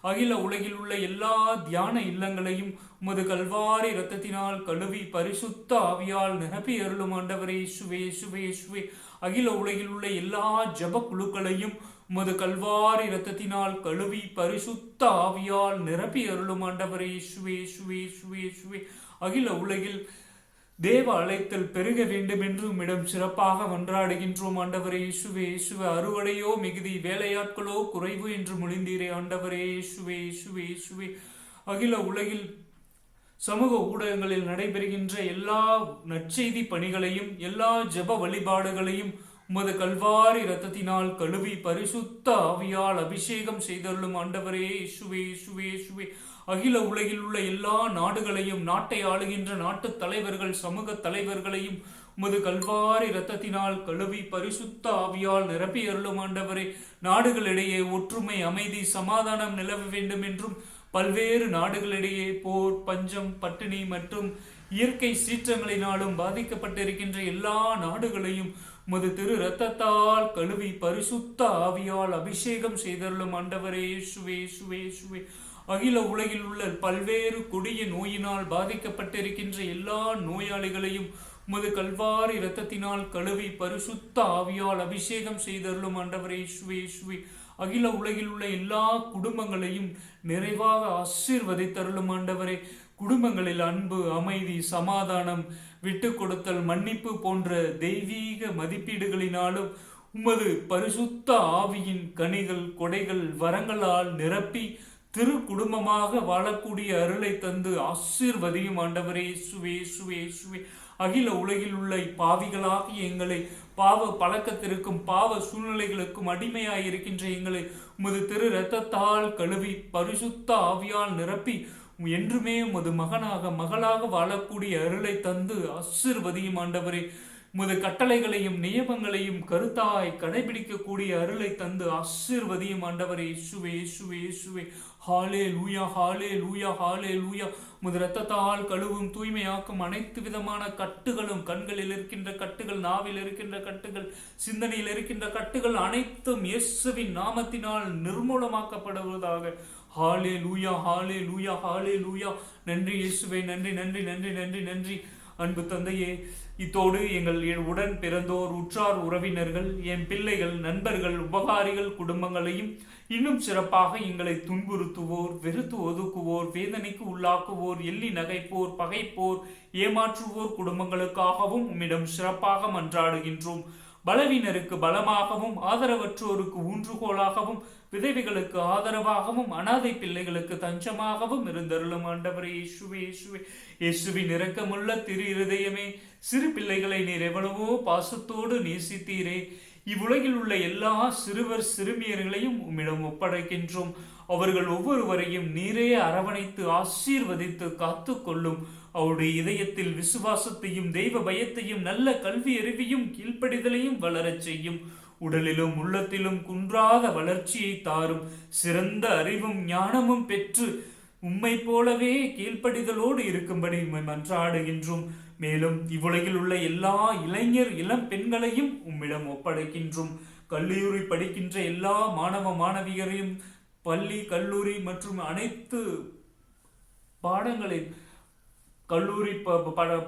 அகில உலகில் உள்ள எல்லா தியான இல்லங்களையும் உமது கல்வாரி இரத்தத்தினால் கழுவி பரிசுத்த ஆவியால் நிரப்பி அருளும் ஆண்டவரே இயேசுவே, இயேசுவே, இயேசுவே. அகில உலகில் உள்ள எல்லா ஜப குழுக்களையும் உமது கல்வாரி இரத்தத்தினால் கழுவி பரிசுத்த ஆவியால் நிரப்பி அருளும் ஆண்டவரே இயேசுவே, இயேசுவே, இயேசுவே, இயேசுவே. அகில உலகில் தேவ அழைத்தல் பெருக வேண்டும் என்று உம்மிடம் சிறப்பாக மன்றாடுகின்றோம் ஆண்டவரே இயேசுவே, இயேசுவே. அறுவடையோ மிகுதி, வேலையாட்களோ குறைவு என்று மொழிந்தீரே ஆண்டவரே இயேசுவே, இயேசுவே, இயேசுவே. அகில உலகில் சமூக ஊடகங்களில் நடைபெறுகின்ற எல்லா நற்செய்தி பணிகளையும் எல்லா ஜெப வழிபாடுகளையும் உமது கல்வாரி இரத்தத்தினால் கழுவி பரிசுத்த ஆவியால் அபிஷேகம் செய்தருளும் ஆண்டவரே இயேசுவே, இயேசுவே, இயேசுவே. அகில உலகில் உள்ள எல்லா நாடுகளையும் நாட்டை ஆளுகின்ற நாட்டு தலைவர்கள் சமூக தலைவர்களையும் உமது கல்வாரி இரத்தத்தினால் கழுவி பரிசுத்த ஆவியால் நிரப்பி அருளும் ஆண்டவரே. நாடுகளிடையே ஒற்றுமை, அமைதி, சமாதானம் நிலவ வேண்டும் என்றும் பல்வேறு நாடுகளிடையே போர், பஞ்சம், பட்டினி மற்றும் இயற்கை சீற்றங்களினாலும் பாதிக்கப்பட்டிருக்கின்ற எல்லா நாடுகளையும் உமது திரு இரத்தத்தால் கழுவி பரிசுத்த ஆவியால் அபிஷேகம் செய்தருளும் ஆண்டவரே இயேசுவே, இயேசுவே, இயேசுவே. அகில உலகில் உள்ள பல்வேறு கொடிய நோயினால் பாதிக்கப்பட்டிருக்கின்ற எல்லா நோயாளிகளையும் உமது கல்வாரி இரத்தத்தினால் கழுவி பரிசுத்த ஆவியால் அபிஷேகம் செய்தருளும் ஆண்டவரே இயேசுவே இயேசுவே. அகில உலகில் உள்ள எல்லா குடும்பங்களையும் நிறைவாக ஆசீர்வதித்தருளும் ஆண்டவரே. குடும்பங்களில் அன்பு, அமைதி, சமாதானம், விட்டு கொடுத்தல், மன்னிப்பு போன்ற தெய்வீக மதிப்பீடுகளினாலும் உமது பரிசுத்த ஆவியின் கனிகள், கொடைகள், வரங்களால் நிரப்பி திரு குடும்பமாக வாழக்கூடிய அருளை தந்து ஆசீர்வதியும் ஆண்டவரே இயேசுவே இயேசுவே இயேசுவே. அகில உலகில் உள்ள பாவிகளாகி எங்களை பாவ பழக்கத்திற்கும் பாவ சூழ்நிலைகளுக்கும் அடிமையாய் இருக்கின்ற எங்களை உமது திரு இரத்தத்தால் கழுவி பரிசுத்த ஆவியால் நிரப்பி என்றுமே உமது மகளாக வாழக்கூடிய அருளை தந்து ஆசீர்வதியும் ஆண்டவரே. உமது கட்டளைகளையும் நியமங்களையும் கருத்தாய் கடைபிடிக்கக்கூடிய அருளை தந்து ஆசீர்வதியும் ஆண்டவரே இயேசுவே இயேசுவே இயேசுவே. ஹாலே லூயா ஹாலே லூயா ஹாலே லூயா. உமது இரத்தத்தால் கழுவும் தூய்மையாக்கும் அனைத்து விதமான கட்டுகளும், கண்களில் இருக்கின்ற கட்டுகள், நாவில் இருக்கின்ற கட்டுகள், சிந்தனையில் இருக்கின்ற கட்டுகள் அனைத்தும் இயேசுவின் நாமத்தினால் நிர்மூலமாக்கப்படுவதாக. ஹாலே லூயா ஹாலே லூயா ஹாலே லூயா. நன்றி இயேசுவே, நன்றி நன்றி நன்றி நன்றி நன்றி. அன்பு தந்தையே, இத்தோடு எங்கள் உடன் பிறந்தோர், உற்றார் உறவினர்கள், என் பிள்ளைகள், நண்பர்கள், உபகாரிகள் குடும்பங்களையும் இன்னும் சிறப்பாக எங்களை துன்புறுத்துவோர், வெறுத்து ஒதுக்குவோர், வேதனைக்கு உள்ளாக்குவோர், எள்ளி நகைப்போர், பகைப்போர், ஏமாற்றுவோர் குடும்பங்களுக்காகவும் உம்மிடம் சிறப்பாக மன்றாடுகின்றோம். பலவீனருக்கு பலமாகவும், ஆதரவற்றோருக்கு ஊன்றுகோலாகவும், விதவைகளுக்கு ஆதரவாகவும், அனாதை பிள்ளைகளுக்கு தஞ்சமாகவும் இருந்தருளும் ஆண்டவரே இயேசுவே இயேசுவே. இயேசுவின் இரக்கமுள்ள திரு இருதயமே, சிறு பிள்ளைகளை நீர் எவ்வளவோ பாசத்தோடு நேசித்தீரே. இவ்வுலகில் உள்ள எல்லா சிறுவர் சிறுமியர்களையும் உம்மிடம் ஒப்படைக்கின்றோம். அவர்கள் ஒவ்வொருவரையும் நீரே அரவணைத்து ஆசீர்வதித்து காத்து கொள்ளும். அவருடைய இதயத்தில் விசுவாசத்தையும் தெய்வ பயத்தையும் நல்ல கல்வி அறிவையும் கீழ்ப்படிதலையும் வளரச் செய்யும். உடலிலும் உள்ளத்திலும் குன்றாத வளர்ச்சியை தாரும். சிறந்த அறிவும் ஞானமும் பெற்று உம்மை போலவே கீழ்ப்படிதலோடு இருக்கும்படி உம்மை மன்றாடுகின்றோம். மேலும் இவ்வுலகில் உள்ள எல்லா இளைஞர் இளம் பெண்களையும் உம்மிடம் ஒப்படைக்கின்றோம். கல்லூரி படிக்கின்ற எல்லா மாணவ மாணவியரையும், பள்ளி கல்லூரி மற்றும் அனைத்து பாடங்களில் கல்லூரி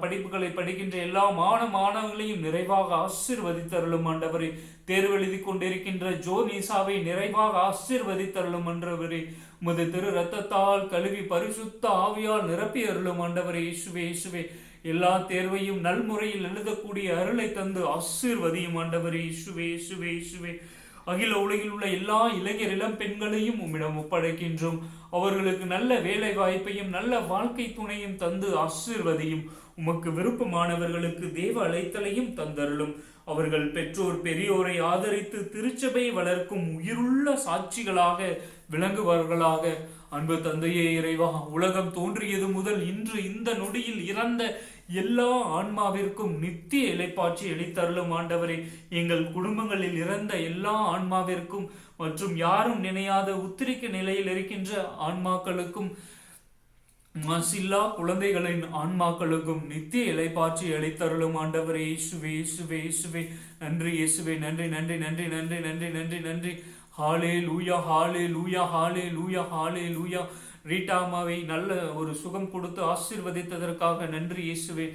படிப்புகளை படிக்கின்ற எல்லா மாணவர்களையும் நிறைவாக ஆசீர்வதித்தருளும் ஆண்டவரே. தேர்வு எழுதி கொண்டிருக்கின்ற ஜோனிசாவை நிறைவாக ஆசீர்வதித்தருளும் ஆண்டவரே. உமது திரு இரத்தத்தால் கழுவி பரிசுத்த ஆவியால் நிரப்பி அருளும் ஆண்டவரே இயேசுவே இயேசுவே. எல்லா தேர்வையும் நல்முறையில் எழுதக்கூடிய அருளை தந்து ஆசீர்வதியும் ஆண்டவரே இயேசுவே இயேசுவே இயேசுவே. அகில உலகில் உள்ள எல்லா இளைஞர் இளம் பெண்களையும் உம்மிடம் ஒப்படைக்கின்றோம். அவர்களுக்கு நல்ல வேலை வாய்ப்பையும் நல்ல வாழ்க்கை துணையும் தந்து ஆசீர்வதியும். உமக்கு விருப்பமானவர்களுக்கு தேவ அழைத்தலையும் தந்தருளும். அவர்கள் பெற்றோர் பெரியோரை ஆதரித்து திருச்சபை வளர்க்கும் உயிருள்ள சாட்சிகளாக விளங்குவார்களாக. அன்பு தந்தையே இறைவா, உலகம் தோன்றியது முதல் இன்று இந்த நொடியில் இறந்த எல்லா ஆன்மாவிற்கும் நித்திய இளைப்பாற்றி அளித்தருளும் ஆண்டவரே. எங்கள் குடும்பங்களில் இறந்த எல்லா ஆன்மாவிற்கும் மற்றும் யாரும் நினையாத உத்திரிக்க நிலையில் இருக்கின்ற ஆன்மாக்களுக்கும், மாசில்லா குழந்தைகளின் ஆன்மாக்களுக்கும் நித்திய இளைப்பாற்றி அளித்தருளும் ஆண்டவரே இயேசுவே இயேசுவே இயேசுவே. நன்றி இயேசுவே, நன்றி நன்றி நன்றி நன்றி நன்றி நன்றி நன்றி. ஹாலே லூயா ஹாலே லூயா ஹாலே லூயா ஹாலே லூயா. ரீட்டாமாவை நல்ல ஒரு சுகம் கொடுத்து ஆசீர்வதித்ததற்காக நன்றி இயேசுவே,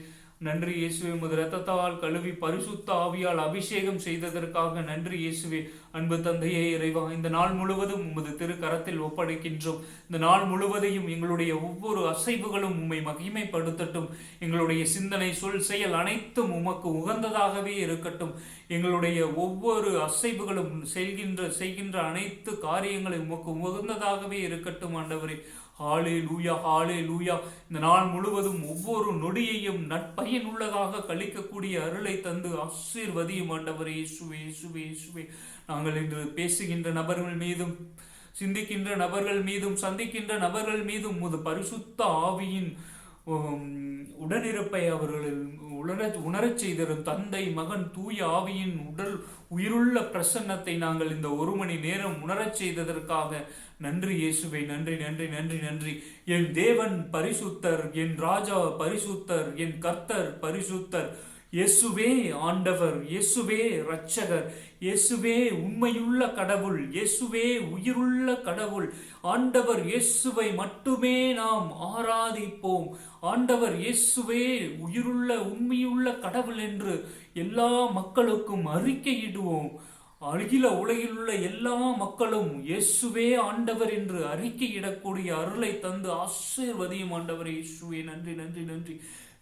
நன்றி இயேசுவே. உமது இரத்தத்தால் கழுவி பரிசுத்த ஆவியால் அபிஷேகம் செய்ததற்காக நன்றி இயேசுவே. அன்பு தந்தையே இறைவா, இந்த நாள் முழுவதும் உமது திரு கரத்தில் ஒப்படைக்கின்றோம். இந்த நாள் முழுவதையும் எங்களுடைய ஒவ்வொரு அசைவுகளும் உம்மை மகிமைப்படுத்தட்டும். எங்களுடைய சிந்தனை, சொல், செயல் அனைத்தும் உமக்கு உகந்ததாகவே இருக்கட்டும். எங்களுடைய ஒவ்வொரு அசைவுகளும் செய்கின்ற அனைத்து காரியங்களும் உமக்கு உகந்ததாகவே இருக்கட்டும் ஆண்டவரே. ஹாலே லூயா ஹாலே லூயா. இந்த நாள் முழுவதும் ஒவ்வொரு நொடியையும் நற்பயனுள்ளதாக கழிக்கக்கூடிய அருளை தந்து ஆசீர்வதியும் ஆண்டவரே இயேசுவே இயேசுவே இயேசுவே. நாங்கள் இன்று பேசுகின்ற நபர்கள் மீதும், சிந்திக்கின்ற நபர்கள் மீதும், சந்திக்கின்ற நபர்கள் மீதும் உமது பரிசுத்த ஆவியின் உடனிருப்பை அவர்கள் உணரச் செய்தரும் தந்தை, மகன், தூய ஆவியின் உயிருள்ள பிரசன்னத்தை நாங்கள் இந்த 1 மணி நேரம் உணரச் செய்ததற்காக நன்றி இயேசுவே, நன்றி நன்றி நன்றி நன்றி. என் தேவன் பரிசுத்தர், என் ராஜா பரிசுத்தர், என் கர்த்தர் பரிசுத்தர், இயேசுவே ஆண்டவர், இயேசுவே இரட்சகர், இயேசுவே உண்மையுள்ள கடவுள், இயேசுவே உயிருள்ள கடவுள். ஆண்டவர் இயேசுவை மட்டுமே நாம் ஆராதிப்போம். ஆண்டவர் இயேசுவே உயிருள்ள உண்மையுள்ள கடவுள் என்று எல்லா மக்களுக்கும் அறிக்கையிடுவோம். அகில உலகில் உள்ள எல்லா மக்களும் இயேசுவே ஆண்டவர் என்று அறிக்கையிடக்கூடிய அருளை தந்து ஆசீர்வதியும் ஆண்டவர் இயேசுவே. நன்றி நன்றி நன்றி.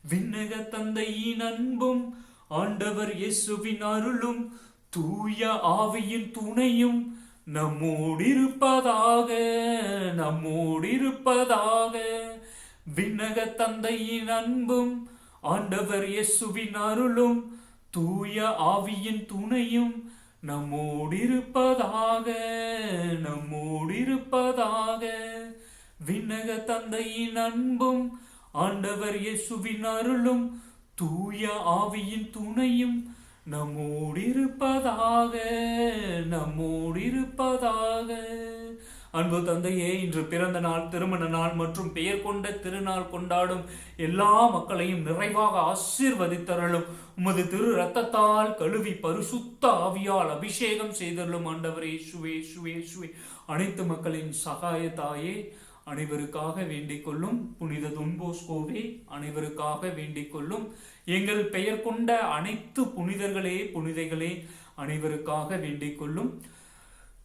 விண்ணக தந்தையின் அன்பும் ஆண்டவர் இயேசுவின் அருளும் தூய ஆவியின் துணையும் நம்மோடிருப்பதாக நம்மோடிருப்பதாக. விண்ணக தந்தையின் அன்பும் ஆண்டவர் இயேசுவின் அருளும் தூய ஆவியின் துணையும் நம்மோடிருப்பதாக நம்மோடிருப்பதாக. விண்ணக தந்தையின் அன்பும் ஆண்டவர் இயேசுவின் அருளும் தூய ஆவியின் துணையும் நம்மோடிருப்பதாக நம்மோடிருப்பதாக. அன்பு தந்தையே, இன்று பிறந்த நாள், திருமண நாள் மற்றும் பெயர் கொண்ட திருநாள் கொண்டாடும் எல்லா மக்களையும் நிறைவாக ஆசீர்வதித்தருளும். உமது திரு இரத்தத்தால் கழுவி பரிசுத்த ஆவியால் அபிஷேகம் செய்தருளும் ஆண்டவரே இயேசுவே இயேசுவே இயேசுவே. அனைத்து மக்களின் சகாய தாயே, அனைவருக்காக வேண்டிக் கொள்ளும். புனித தொன்போஸ்கோவே, அனைவருக்காக வேண்டிக் கொள்ளும். எங்கள் பெயர் கொண்ட அனைத்து புனிதர்களே புனிதைகளே, அனைவருக்காக வேண்டிக் கொள்ளும்.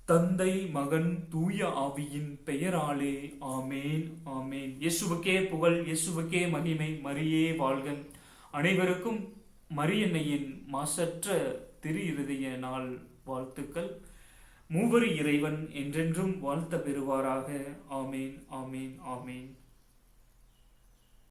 தந்தை மகன் தூய ஆவியின் பெயராலே ஆமேன் ஆமேன். இயேசுவுக்கே புகழ், இயேசுவுக்கே மகிமை. மரியே வாழ்க. அனைவருக்கும் மரியன்னையின் மாசற்ற திரு இருதய நாள் வாழ்த்துக்கள். மூவரு இறைவன் என்றென்றும் வாழ்த்த பெறுவாராக. ஆமேன் ஆமேன் ஆமேன்.